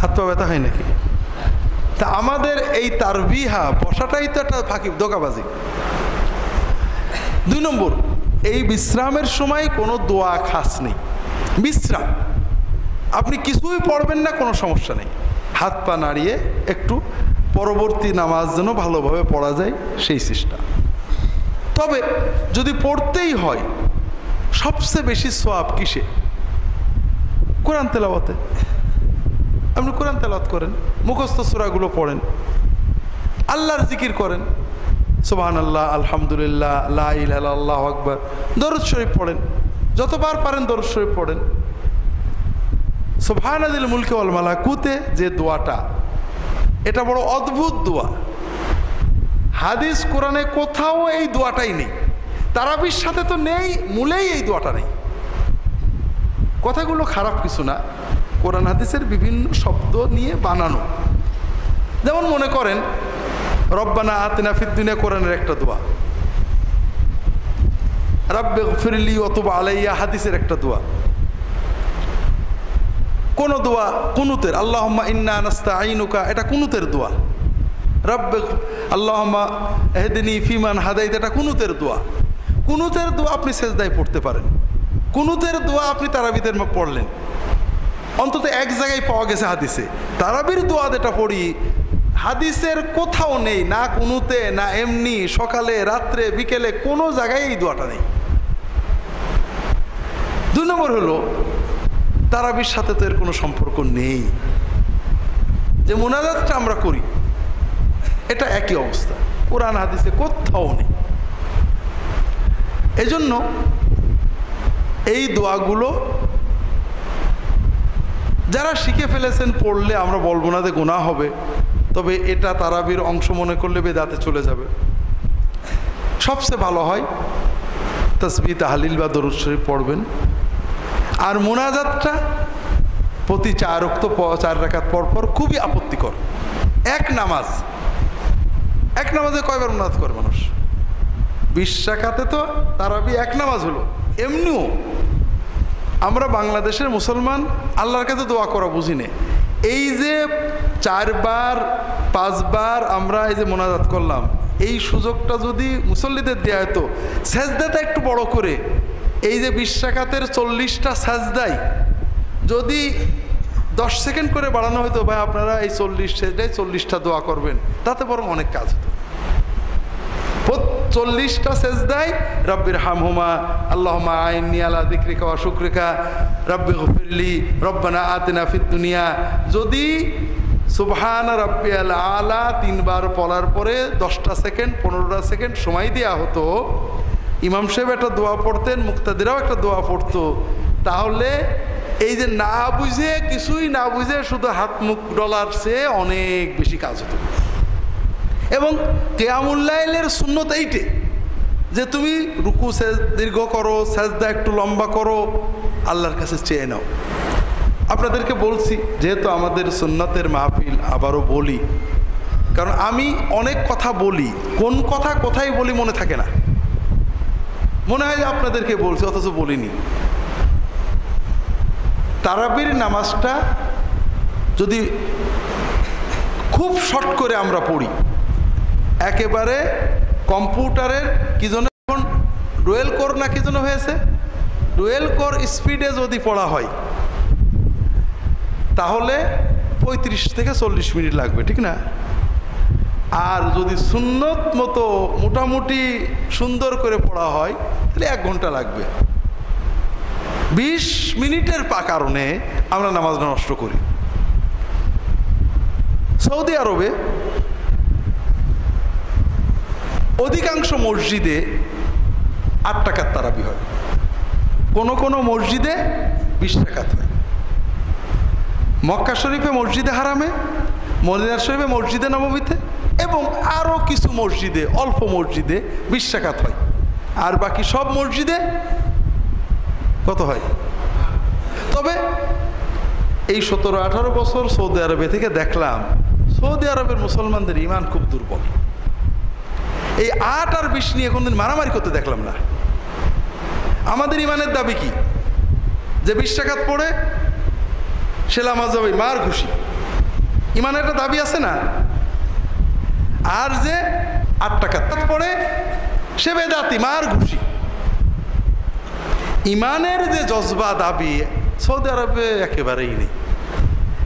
[SPEAKER 1] হাত পা ব্যথা হয় নাকি? তা আমাদের এই তারবিহা বসাটাই তো একটা ফাঁকি, ধোঁকাবাজি। 2 নম্বর, এই বিশ্রামের সময় কোনো দোয়া খাস নেই। বিশ্রাম, আপনি কিছুই পড়বেন না, কোনো সমস্যা নেই, হাত পা নাড়িয়ে একটু পরবর্তী নামাজ যেন ভালোভাবে পড়া যায় সেই চেষ্টা। তবে যদি পড়তেই হয়, সবচেয়ে বেশি সওয়াব কিসে? কোরআন তেলাওয়াতে। আপনি কোরআন তেলাওয়াত করেন, মুখস্থ সূরাগুলো পড়েন, আল্লাহর জিকির করেন, সুবহানাল্লাহ, আলহামদুলিল্লাহ, লা ইলাহা ইল্লাল্লাহ, আল্লাহু আকবার, দরুদ শরীফ পড়েন, যতবার পারেন দরুদ শরীফ পড়েন। সুবহানাল মুলকি ওয়াল মালাকুতে যে দোয়াটা, এটা বড় অদ্ভুত দোয়া। হাদিস কোরআনে কোথাও এই দোয়াটাই নেই, তারাবির সাথে তো নেই, মূলেই এই দোয়াটা নেই। কথাগুলো খারাপ কিছু না, কোরআন হাদিসের বিভিন্ন শব্দ নিয়ে বানানো, যেমন মনে করেন রব্বানা আতিনা ফিদ দুনিয়া কোরআনের একটা দোয়া, রাব্বিগফিরলি ওয়া তুব আলাইয়া হাদিসের একটা দোয়া, কোন দোয়া কুনুতের আল্লাহুম্মা ইন্না নাস্তাঈনুকা এটা কুনুতের দোয়া, আল্লাহুম্মা ইহদিনি ফিমান হাদাইত এটা কুনুতের দোয়া। কুনুতের দোয়া আপনি সেজদায় পড়তে পারেন, কুনুতের দোয়া আপনি তারাবিদের পড়লেন, অন্তত এক জায়গায় পাওয়া গেছে হাদিসে। তারাবির দোয়া যেটা পড়ি হাদিসের কোথাও নেই, না কুনুতে না এমনি সকালে রাত্রে বিকেলে কোনো জায়গায় এই দোয়াটা নেই। 2 নম্বর হলো তারাবির সাথে তো এর কোনো সম্পর্ক নেই। যে মুনাজাতটা আমরা করি এটা একই অবস্থা, কোরআন হাদিসে কোথাও নেই। এজন্য এই দোয়াগুলো যারা শিখে ফেলেছেন পড়লে আমরা বলবো না যে গুনাহ হবে, তবে এটা তারাবির অংশ মনে করলে বেদাতে চলে যাবে। সবচেয়ে ভালো হয় তাসবিহ তাহলিল বা দরুদ শরীফ পড়বেন। আর মুনাজাতটা প্রতি 4 রাকাত পর পর খুবই আপত্তিকর। এক নামাজে কয়বার মুনাজাত করে মানুষ? 20 রাকাতে তো তারাবি এক নামাজ হলো। এমনিও আমরা বাংলাদেশের মুসলমান আল্লাহর কাছে দোয়া করা বুঝি না। এই যে 4 বার 5 বার আমরা এই যে মুনাজাত করলাম, এই সুযোগটা যদি মুসল্লিদের দেওয়া হতো, সেজদাটা একটু বড় করে, এই যে 20 রাকাতের 40টা সেজদাই যদি 10 সেকেন্ড করে বাড়ানো হতো, ভাই আপনারা এই 40 সেজদায় 40টা দোয়া করবেন, তাতে বরং অনেক কাজ হতো। 40টা সেজদায় রব্বির হামহুমা আল্লাহুম্মা আইন্নি আলা যিকরিকা ওয়া শুকরিকা রাব্বিগফিরলি রব্বানা আতিনা ফিদ দুনিয়া, যদি সুবহান রাব্বিয়াল আলা 3 বার পড়ার পরে 10টা সেকেন্ড 15টা সেকেন্ড সময় দেওয়া হতো, ইমাম সাহেব একটা দোয়া পড়তেন, মুক্তাদিরাও একটা দোয়া পড়তো, তাহলে এই যে না বুঝে কিছুই না বুঝে শুধু হাত মুখ ডলার চেয়ে অনেক বেশি কাজ হতো। এবং কিয়ামুল লাইলের সুন্নত এইটে যে তুমি রুকু দীর্ঘ করো, সাজদা একটু লম্বা করো, আল্লাহর কাছে চেয়ে নাও। আপনাদেরকে বলছি যেহেতু আমাদের সুন্নতের মাহফিল, আবারও বলি, কারণ আমি অনেক কথা বলি, কোন কথা কোথায় বলি মনে থাকে না, মনে হয় যে আপনাদেরকে বলছি অথচ বলিনি। তারাবির নামাজটা যদি খুব শর্ট করে আমরা পড়ি, একেবারে কম্পিউটারের কি জন্য এখন ডুয়েল কোর না কি জন্য হয়েছে, ডুয়েল কোর স্পিডে যদি পড়া হয় তাহলে 35 থেকে 40 মিনিট লাগবে, ঠিক না? আর যদি সুন্নত মতো মোটামুটি সুন্দর করে পড়া হয় তাহলে 1 ঘন্টা লাগবে। 20 মিনিটের কারণে আমরা নামাজটা নষ্ট করি। সৌদি আরবে অধিকাংশ মসজিদে 8 রাকাত তারাবি হয়, কোনো মসজিদে 20 রাকাত হয়। মক্কা শরীফে মসজিদে হারামে, মদিনা শরীফে মসজিদে নববীতে এবং আরও কিছু মসজিদে, অল্প মসজিদে 20 রাকাত হয়। আর বাকি সব মসজিদে কত হয়? তবে এই 17-18 বছর সৌদি আরবে থেকে দেখলাম সৌদি আরবের মুসলমানদের ইমান খুব দুর্বল। এই 8 আর 20 নিয়ে কোনদিন মারামারি করতে দেখলাম না। আমাদের ইমানের দাবি কি? যে 20 রাকাত পড়ে সে নামাজ যাবে মার খুশি, ইমানের একটা দাবি আছে না? আর যে 8 রাকাত পড়ে সে বেদাতি, মার খুশি। ইমানের যে জজবা দাবি সৌদি আরবে একেবারেই নেই।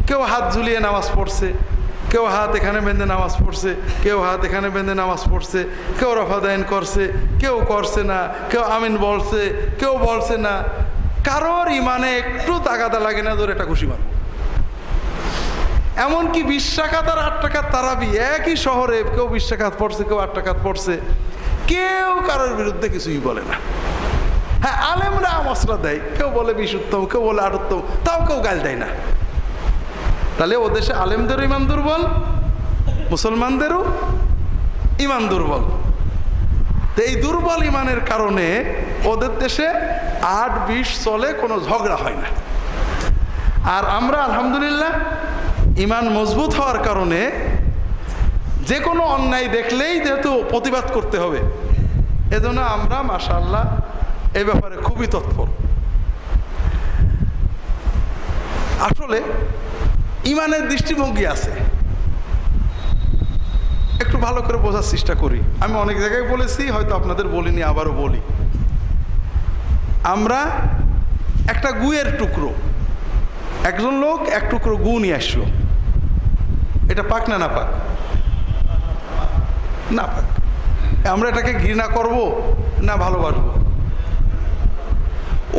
[SPEAKER 1] কেউ হাত ঝুলিয়ে নামাজ পড়ছে, কেউ হাত এখানে বেঁধে নামাজ পড়ছে, কেউ হাত এখানে বেঁধে নামাজ পড়ছে, কেউ রফাদাইন করছে, কেউ করছে না, কেউ আমিন বলছে, কেউ বলছে না। কারোর ইমানে একটু তাগাদা লাগে না, ধরে এটা খুশি মার। এমনকি 20 রাকাত আর 8 রাকাত তারাবি একই শহরে কেউ 20 রাকাত পড়ছে, কেউ 8 রাকাত পড়ছে, কেউ কারোর বিরুদ্ধে কিছুই বলে না। হ্যাঁ, আলেমরা মশলা দেয়, কেউ বলে 20 উত্তম, কেউ বলে 8 উত্তম, তাও কেউ গাল দেয় না। তাহলে ও দেশে আলেমদেরও ইমান দুর্বল, মুসলমানদেরও ইমান দুর্বল। তো এই দুর্বল ইমানের কারণে ওদের দেশে 8-20 চলে, কোনো ঝগড়া হয় না। আর আমরা আলহামদুলিল্লাহ ইমান মজবুত হওয়ার কারণে যে কোনো অন্যায় দেখলেই যেহেতু প্রতিবাদ করতে হবে, এজন্য আমরা মাশাআল্লাহ এ ব্যাপারে খুবই তৎপর। আসলে ইমানের দৃষ্টিভঙ্গি আছে, একটু ভালো করে বোঝার চেষ্টা করি। আমি অনেক জায়গায় বলেছি, হয়তো আপনাদের বলিনি, আবারও বলি। আমরা একটা গুয়ের টুকরো, একজন লোক এক টুকরো গু নিয়ে আসলো, এটা পাক না না পাক? না পাক। আমরা এটাকে ঘৃণা করব না ভালোবাসবো?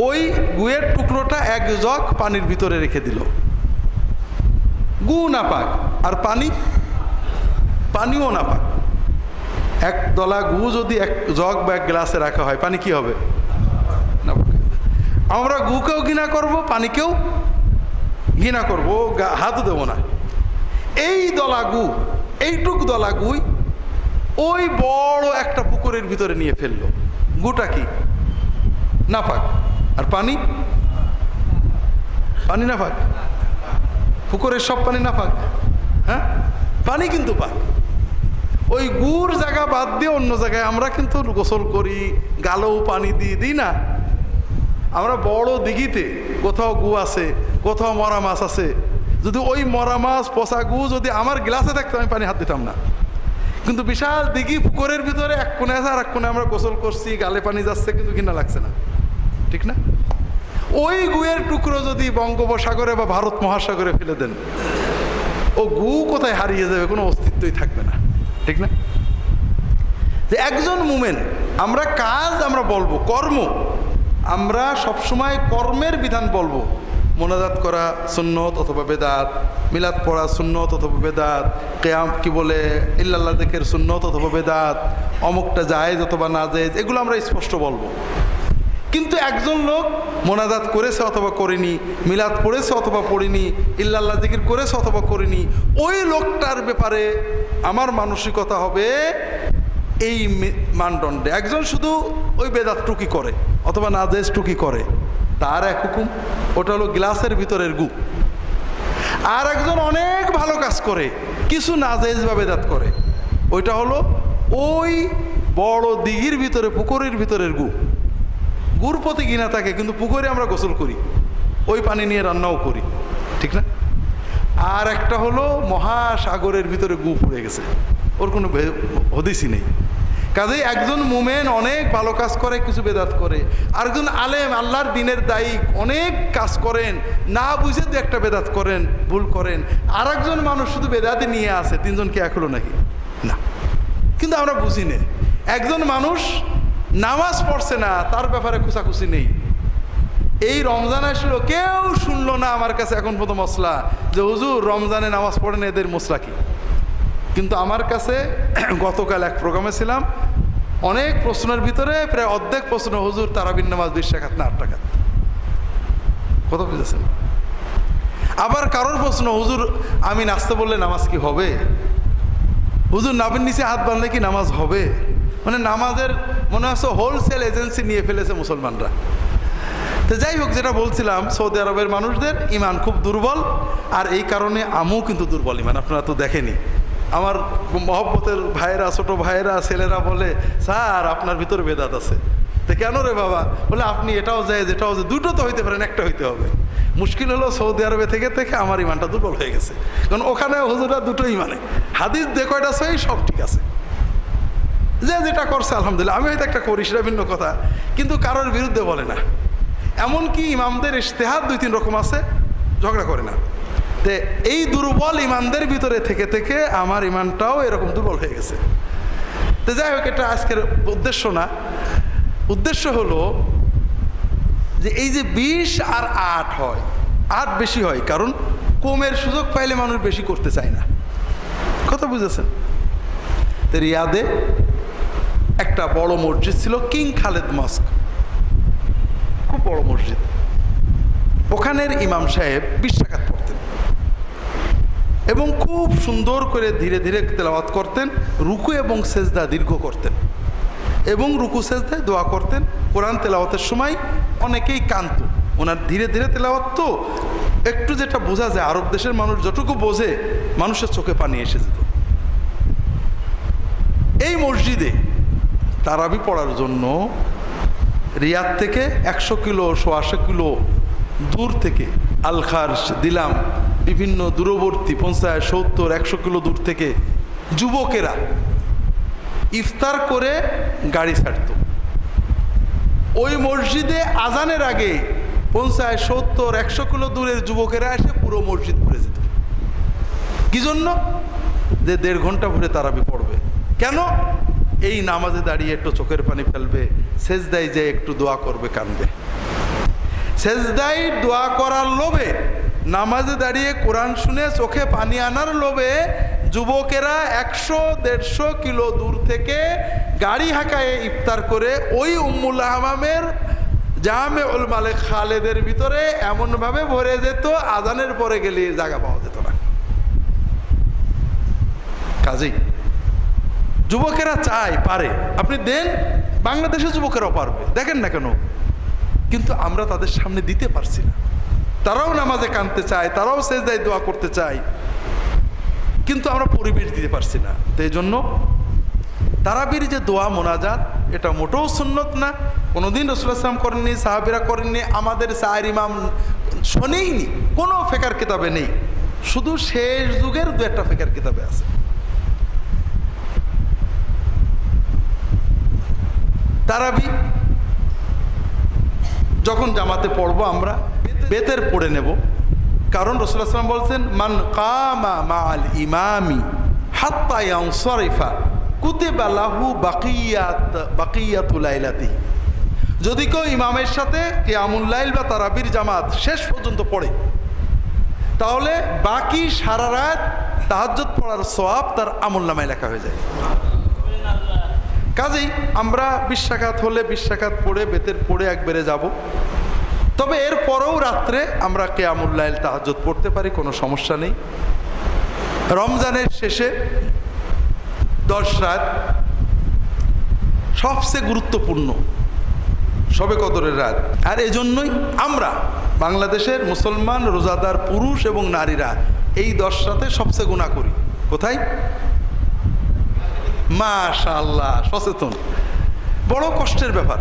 [SPEAKER 1] ওই গুয়ের টুকরোটা এক জগ পানির ভিতরে রেখে দিল, গু না পাক, আর পানিও না পাক। এক দলা গু যদি এক জগ বা এক গ্লাসে রাখা হয়, পানি কি হবে? না পাক। আমরা গুকেও ঘৃণা করব, পানিকেও ঘৃণা করবো, হাতও দেবো না। এই দলা গু, এইটুক দলা গুই ওই বড় একটা পুকুরের ভিতরে নিয়ে ফেললো, গুটা কি না পাক, আর পানি না পাক? পুকুরের সব পানি না পাক? হ্যাঁ, পানি কিন্তু পাক। ওই গুড় জায়গা বাদ দিয়ে অন্য জায়গায় আমরা কিন্তু গোসল করি, গালেও পানি দিই না? আমরা বড় দিঘিতে কোথাও গু আছে, কোথাও মরা মাছ আছে, যদি ওই মরা মাছ পচা গু যদি আমার গ্লাসে থাকতো আমি পানি হাত দিতাম না। কিন্তু বিশাল দিঘি পুকুরের ভিতরে এক কোণে আছে, আর এক কোণে আমরা গোসল করছি, গালে পানি যাচ্ছে, কিন্তু ঘৃণা লাগছে না, ঠিক না? ওই গুয়ের টুকরো যদি বঙ্গোপসাগরে বা ভারত মহাসাগরে ফেলে দেন, ও গু কোথায় হারিয়ে যাবে, কোনো অস্তিত্বই থাকবে না, ঠিক না? যে একজন মুমিন, আমরা কাজ আমরা বলবো, কর্ম আমরা সবসময় কর্মের বিধান বলবো। মোনাজাত করা সুন্নত অথবা বেদাত, মিলাদ পড়া সুন্নত অথবা বেদাত, কেয়াম কি বলে ইল্লাল্লাহ যিকির সুন্নত অথবা বেদাত, অমুকটা জায়েজ অথবা না জায়েজ, এগুলো আমরা স্পষ্ট বলবো। কিন্তু একজন লোক মোনাজাত করেছে অথবা করেনি, মিলাদ পড়েছে অথবা পড়েনি, ইল্লাল্লাহ যিকির করেছে অথবা করেনি, ওই লোকটার ব্যাপারে আমার মানসিকতা হবে এই মানদণ্ডে। একজন শুধু ওই বেদাত টুকি করে অথবা নাজেজ টুকি করে, তার এক হুকুম, ওটা হলো গ্লাসের ভিতরের গু। আর একজন অনেক ভালো কাজ করে, কিছু নাজেজ বা বেদাত করে, ওইটা হলো ওই বড় দিঘির ভিতরে পুকুরের ভিতরের গু। গুর প্রতি ঘৃণা থাকে, কিন্তু পুকুরে আমরা গোসল করি, ওই পানি নিয়ে রান্নাও করি, ঠিক না? আর একটা হলো মহাসাগরের ভিতরে গু পড়ে গেছে, ওর কোনো হদিসই নেই। কাজেই একজন মুমেন অনেক ভালো কাজ করে, কিছু বেদাত করে। আরেকজন আলেম, আল্লাহর দিনের দায়ী, অনেক কাজ করেন, না বুঝে দু একটা বেদাত করেন, ভুল করেন। আর একজন মানুষ শুধু বেদাতে নিয়ে আসে, তিনজনকে এক হলো নাকি? না, কিন্তু আমরা বুঝি না। একজন মানুষ নামাজ পড়ছে না, তার ব্যাপারে খুশাখুশি নেই। এই রমজান আসলো, কেউ শুনলো না আমার কাছে এখন পর্যন্ত মশলা যে হুজুর রমজানে নামাজ পড়েন, এদের মশলা কি? কিন্তু আমার কাছে গতকাল এক প্রোগ্রামে ছিলাম, অনেক প্রশ্নের ভিতরে প্রায় অর্ধেক প্রশ্ন, হুজুর তারাবির নামাজ 20 রাকাত না 8 রাকাত, কথা বুঝেছেন? আবার কারোর প্রশ্ন, হুজুর আমি নাচতে বললে নামাজ কি হবে? হুজুর নাবির নিচে হাত বাঁধলে কি নামাজ হবে? মানে নামাজের মনে হচ্ছে হোলসেল এজেন্সি নিয়ে ফেলেছে মুসলমানরা। তো যাই হোক, যেটা বলছিলাম, সৌদি আরবের মানুষদের ইমান খুব দুর্বল, আর এই কারণে আমিও কিন্তু দুর্বল ইমান। আপনারা তো দেখেনি, আমার মহব্বতের ভাইয়েরা, ছোটো ভাইয়েরা, ছেলেরা বলে, স্যার আপনার ভিতরে বেদাত আছে। তো কেন রে বাবা? বলে আপনি এটাও যায়, যেটাও যায়, দুটো তো হইতে পারেন, একটা হইতে হবে। মুশকিল হলো সৌদি আরবে থেকে আমার ইমানটা দুর্বল হয়ে গেছে, কারণ ওখানে হুজুরা দুটোই মানে হাদিস কয়টা সই, সব ঠিক আছে, যে যেটা করছে আলহামদুলিল্লাহ। আমি হয়তো একটা করি, সেটা ভিন্ন কথা, কিন্তু কারোর বিরুদ্ধে বলে না। এমনকি ইমামদের ইজতিহাদ 2-3 রকম আছে, ঝগড়া করে না। তে এই দুর্বল ইমানদের ভিতরে থেকে থেকে আমার ইমানটাও এরকম দুর্বল হয়ে গেছে। তো যাই হোক, এটা আজকের উদ্দেশ্য না। উদ্দেশ্য হলো যে এই যে 20 আর 8 হয়, 8 বেশি হয়, কারণ কমের সুযোগ পাইলে মানুষ বেশি করতে চায় না, কথা বুঝেছেন? তো রিয়াদে একটা বড় মসজিদ ছিল, কিং খালেদ মস্ক, খুব বড় মসজিদ। ওখানের ইমাম সাহেব 20 রাকাত পড়তেন এবং খুব সুন্দর করে ধীরে ধীরে তেলাওয়াত করতেন, রুকু এবং সেজদা দীর্ঘ করতেন, এবং রুকু সেজদায় দোয়া করতেন। কোরআন তেলাওয়াতের সময় অনেকেই কান্ত, ওনার ধীরে ধীরে তেলাওয়াত তো একটু যেটা বোঝা যায়, আরব দেশের মানুষ যতটুকু বোঝে, মানুষের চোখে পানি এসে যেত। এই মসজিদে তারাবি পড়ার জন্য রিয়াদ থেকে 100 কিলো 180 কিলো দূর থেকে আলখার্স দিলাম বিভিন্ন দূরবর্তী 50 70 100 কিলো দূর থেকে যুবকেরা ইফতার করে গাড়ি ছাড়ত। ওই মসজিদে আজানের আগে 50 70 100 কিলো দূরের যুবকেরা এসে পুরো মসজিদ ঘুরে যেত। কি জন্য? যে 1.5 ঘন্টা ঘুরে তারাবি পড়বে। কেন? এই নামাজে দাঁড়িয়ে একটু চোখের পানি ফেলবে, সেজদায় যে একটু দোয়া করবে, কান্দে। সেজদায় দোয়া করার লোভে, নামাজে দাঁড়িয়ে কোরআন শুনে চোখে পানি আনার লোভে যুবকেরা 100-150 কিলো দূর থেকে গাড়ি হাঁকায়ে ইফতার করে ওই উম্মুল হামামের জামেউল মালিক খালেদের ভিতরে এমনভাবে ভরে যেত, আজানের পরে গেলে জায়গা পাওয়া যেত না। কাজেই যুবকেরা চায়, পারে, আপনি দেন, বাংলাদেশের যুবকেরাও পারবে, দেখেন না কেন? কিন্তু আমরা তাদের সামনে দিতে পারছি না। তারাও নামাজে কাঁদতে চায়, তারাও সেজদায় দোয়া করতে চায়, কিন্তু আমরা পরিবেশ দিতে পারছি না। তো এই জন্য তারাবির যে দোয়া মোনাজাত, এটা মোটেও সুন্নত না। কোনোদিন রাসূলুল্লাহ সাল্লাল্লাহু আলাইহি ওয়াসাল্লাম করেননি, সাহাবীরা করেননি, আমাদের চার ইমাম শোনেইনি, কোনো ফিকহ কিতাবে নেই। শুধু শেষ যুগের 2-1টা ফিকহ কিতাবে আছে। তারাবি যখন জামাতে পড়বো আমরা বেতের পড়ে নেব, কারণ রাসূলুল্লাহ সাল্লাল্লাহু আলাইহি ওয়াসাল্লাম বলছেন, মান কামা মাআল ইমামি হাত্তা ইয়ানসারিফা কুতিবা লাহু বাকিয়াতুল লাইলাতিহি। যদি কেউ ইমামের সাথে কিয়ামুল লাইল বা তারাবির জামাত শেষ পর্যন্ত পড়ে, তাহলে বাকি সারা রাত তাহাজ্জুদ পড়ার সওয়াব তার আমলনামায় লেখা হয়ে যায়। কাজেই আমরা 20 রাকাত হলে 20 রাকাত পড়ে বেতের পড়ে একবারে যাব। তবে এর পরেও রাত্রে আমরা কিয়ামুল লাইল তাহাজ্জুদ পড়তে পারি, কোনো সমস্যা নেই। রমজানের শেষে 10 রাত সবচেয়ে গুরুত্বপূর্ণ, শবে কদরের রাত। আর এজন্যই আমরা বাংলাদেশের মুসলমান রোজাদার পুরুষ এবং নারীরা এই 10 রাতে সবচেয়ে গুনাহ করি। কোথায়? মাশাআল্লাহ, সচেতন। বড় কষ্টের ব্যাপার।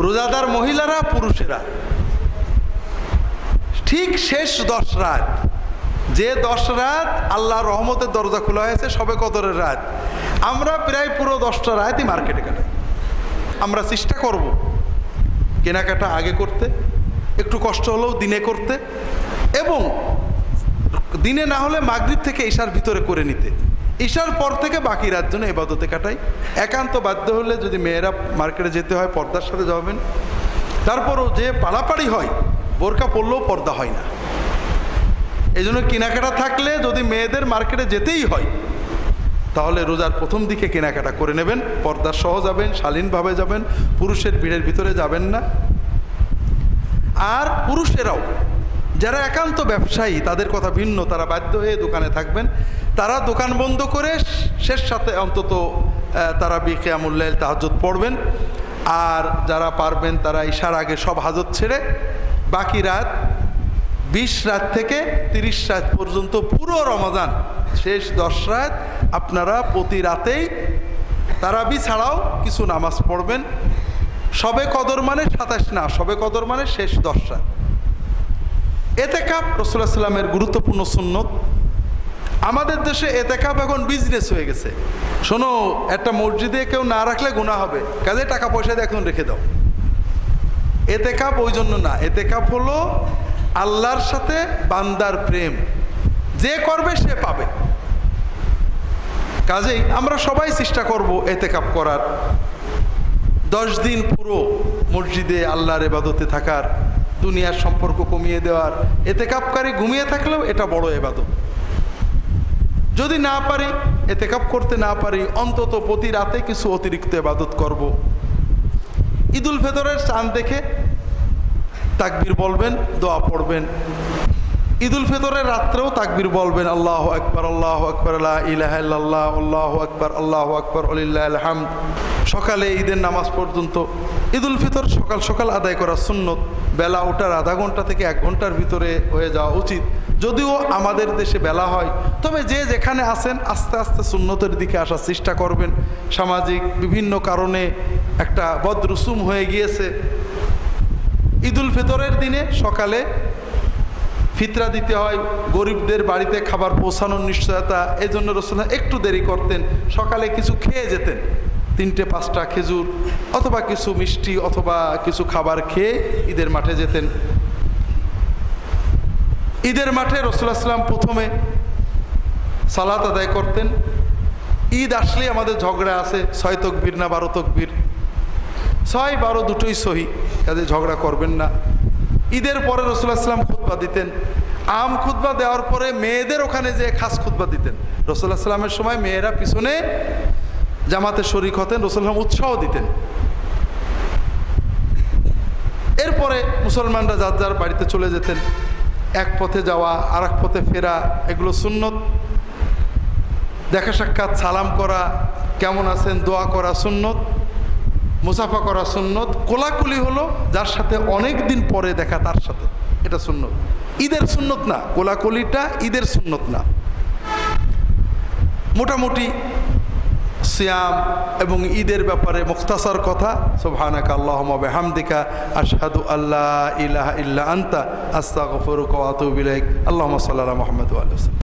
[SPEAKER 1] রোজাদার মহিলারা, পুরুষেরা ঠিক শেষ 10 রাত, যে 10 রাত আল্লাহর রহমতের দরজা খোলা হয়েছে, শবে কদরের রাত, আমরা প্রায় পুরো 10টা রাতই মার্কেটে কাটাই। আমরা চেষ্টা করব কেনাকাটা আগে করতে, একটু কষ্ট হলেও দিনে করতে, এবং দিনে না হলে মাগরিব থেকে ঈশার ভিতরে করে নিতে। ঈশার পর থেকে বাকি রাত জন্য ইবাদতে কাটাই। একান্ত বাধ্য হলে যদি মেয়েরা মার্কেটে যেতে হয়, পর্দার সাথে যাবেন। তারপরও যে পাড়াপাড়ি হয়, বোরকা পরলেও পর্দা হয় না। এই জন্য কেনাকাটা থাকলে যদি মেয়েদের মার্কেটে যেতেই হয়, তাহলে রোজার প্রথম দিকে কেনাকাটা করে নেবেন, পর্দা সহ যাবেন, শালীনভাবে যাবেন, পুরুষের ভিড়ের ভিতরে যাবেন না। আর পুরুষেরাও যারা একান্ত ব্যবসায়ী, তাদের কথা ভিন্ন, তারা বাধ্য হয়ে দোকানে থাকবেন। তারা দোকান বন্ধ করে শেষ সাথে অন্তত তারাবি কিয়ামুল লাইল তাহাজ্জুদ পড়বেন। আর যারা পারবেন তারা ঈশার আগে সব হাজত ছেড়ে বাকি রাত 20 রাত থেকে 30 রাত পর্যন্ত পুরো রমাদান শেষ 10 রাত আপনারা প্রতি রাতেই তারাবি ছাড়াও কিছু নামাজ পড়বেন। শবে কদর মানে 27 না, শবে কদর মানে শেষ 10 রাত। এতেকাফ রাসূলুল্লাহ সাল্লাল্লাহু আলাইহি ওয়াসাল্লামের গুরুত্বপূর্ণ সুন্নত। আমাদের দেশে এতেকাফ এখন বিজনেস হয়ে গেছে। শোনো, একটা মসজিদে কেউ না রাখলে গুনাহ হবে, কাজে টাকা পয়সা দিয়ে এখন রেখে দাও। এতেকাফ ওই জন্য না, এতেকাফ হলো আল্লাহর সাথে বান্দার প্রেম, যে করবে সে পাবে। কাজেই আমরা সবাই চেষ্টা করব এতেকাফ করার, 10 দিন পুরো মসজিদে আল্লাহর ইবাদতে থাকার, দুনিয়ার সম্পর্ক কমিয়ে দেওয়ার। এতেকাফকারী ঘুমিয়ে থাকলেও এটা বড় ইবাদত। যদি না পারি, এতেকাফ করতে না পারি, অন্তত প্রতি রাতে কিছু অতিরিক্ত ইবাদত করব। ঈদুল ফিতরের চাঁদ দেখে তাকবীর বলবেন, দোয়া পড়বেন। ঈদুল ফিতরের রাত্রেও তাকবীর বলবেন, আল্লাহু আকবার, আল্লাহু আকবার, লা ইলাহা ইল্লাল্লাহ, আল্লাহু আকবার, আল্লাহু আকবার, ওয়ালিল্লাহিল হামদ। সকালে ঈদের নামাজ পর্যন্ত। ঈদুল ফিতর সকাল সকাল আদায় করা সুন্নত। বেলা ওঠার আধা ঘন্টা থেকে 1 ঘন্টার ভিতরে হয়ে যাওয়া উচিত। যদিও আমাদের দেশে বেলা হয়, তবে যে যেখানে আছেন আস্তে আস্তে সুন্নতের দিকে আসার চেষ্টা করবেন। সামাজিক বিভিন্ন কারণে একটা বদরুসুম হয়ে গিয়েছে। ঈদুল ফিতরের দিনে সকালে ফিতরা দিতে হয়, গরিবদের বাড়িতে খাবার পৌঁছানোর নিশ্চয়তা, এই জন্য রাসূলুল্লাহ একটু দেরি করতেন, সকালে কিছু খেয়ে যেতেন, 3-5টা খেজুর অথবা কিছু মিষ্টি অথবা কিছু খাবার খেয়ে ঈদের মাঠে যেতেন। ঈদের মাঠে রাসূলুল্লাহ সাল্লাল্লাহু আলাইহি ওয়াসাল্লাম প্রথমে সালাত আদায় করতেন। ঈদ আসলে আমাদের ঝগড়া আছে, 6 তাকবীর না 12 তাকবীর, 6-12 দুটোই সহি, কাজে ঝগড়া করবেন না। ঈদের পরে রাসূলুল্লাহ সাল্লাল্লাহু আলাইহি ওয়াসাল্লাম খুতবা দিতেন। আম খুতবা দেওয়ার পরে মেয়েদের ওখানে যে খাস খুতবা দিতেন। রাসূলুল্লাহ সাল্লাল্লাহু আলাইহি ওয়াসাল্লামের সময় মেয়েরা পিছনে জামাতে শরীক হতেন, রাসূলুল্লাহ উৎসাহ দিতেন। এরপরে মুসলমানরা যার যার বাড়িতে চলে যেতেন। এক পথে যাওয়া আর এক পথে ফেরা, এগুলো সুন্নত। দেখা সাক্ষাৎ, সালাম করা, কেমন আছেন দোয়া করা সুন্নত, মুসাফা করা সুন্নত। কোলাকুলি হলো যার সাথে অনেক দিন পরে দেখা তার সাথে, এটা সুন্নত, ঈদের সুন্নত না। কোলাকুলিটা ঈদের সুন্নত না। মোটামুটি সিয়াম এবং ঈদের ব্যাপারে মুখতাসার কথা। সুবহানাকা আল্লাহুম্মা বিহামদিকা আশহাদু আল্লা ইলাহা ইল্লা আনতা আস্তাগফিরুকা ওয়া আতুবু ইলাইক। আল্লাহুম্মা সাল্লি আলা মুহাম্মাদ ওয়া আলিহি।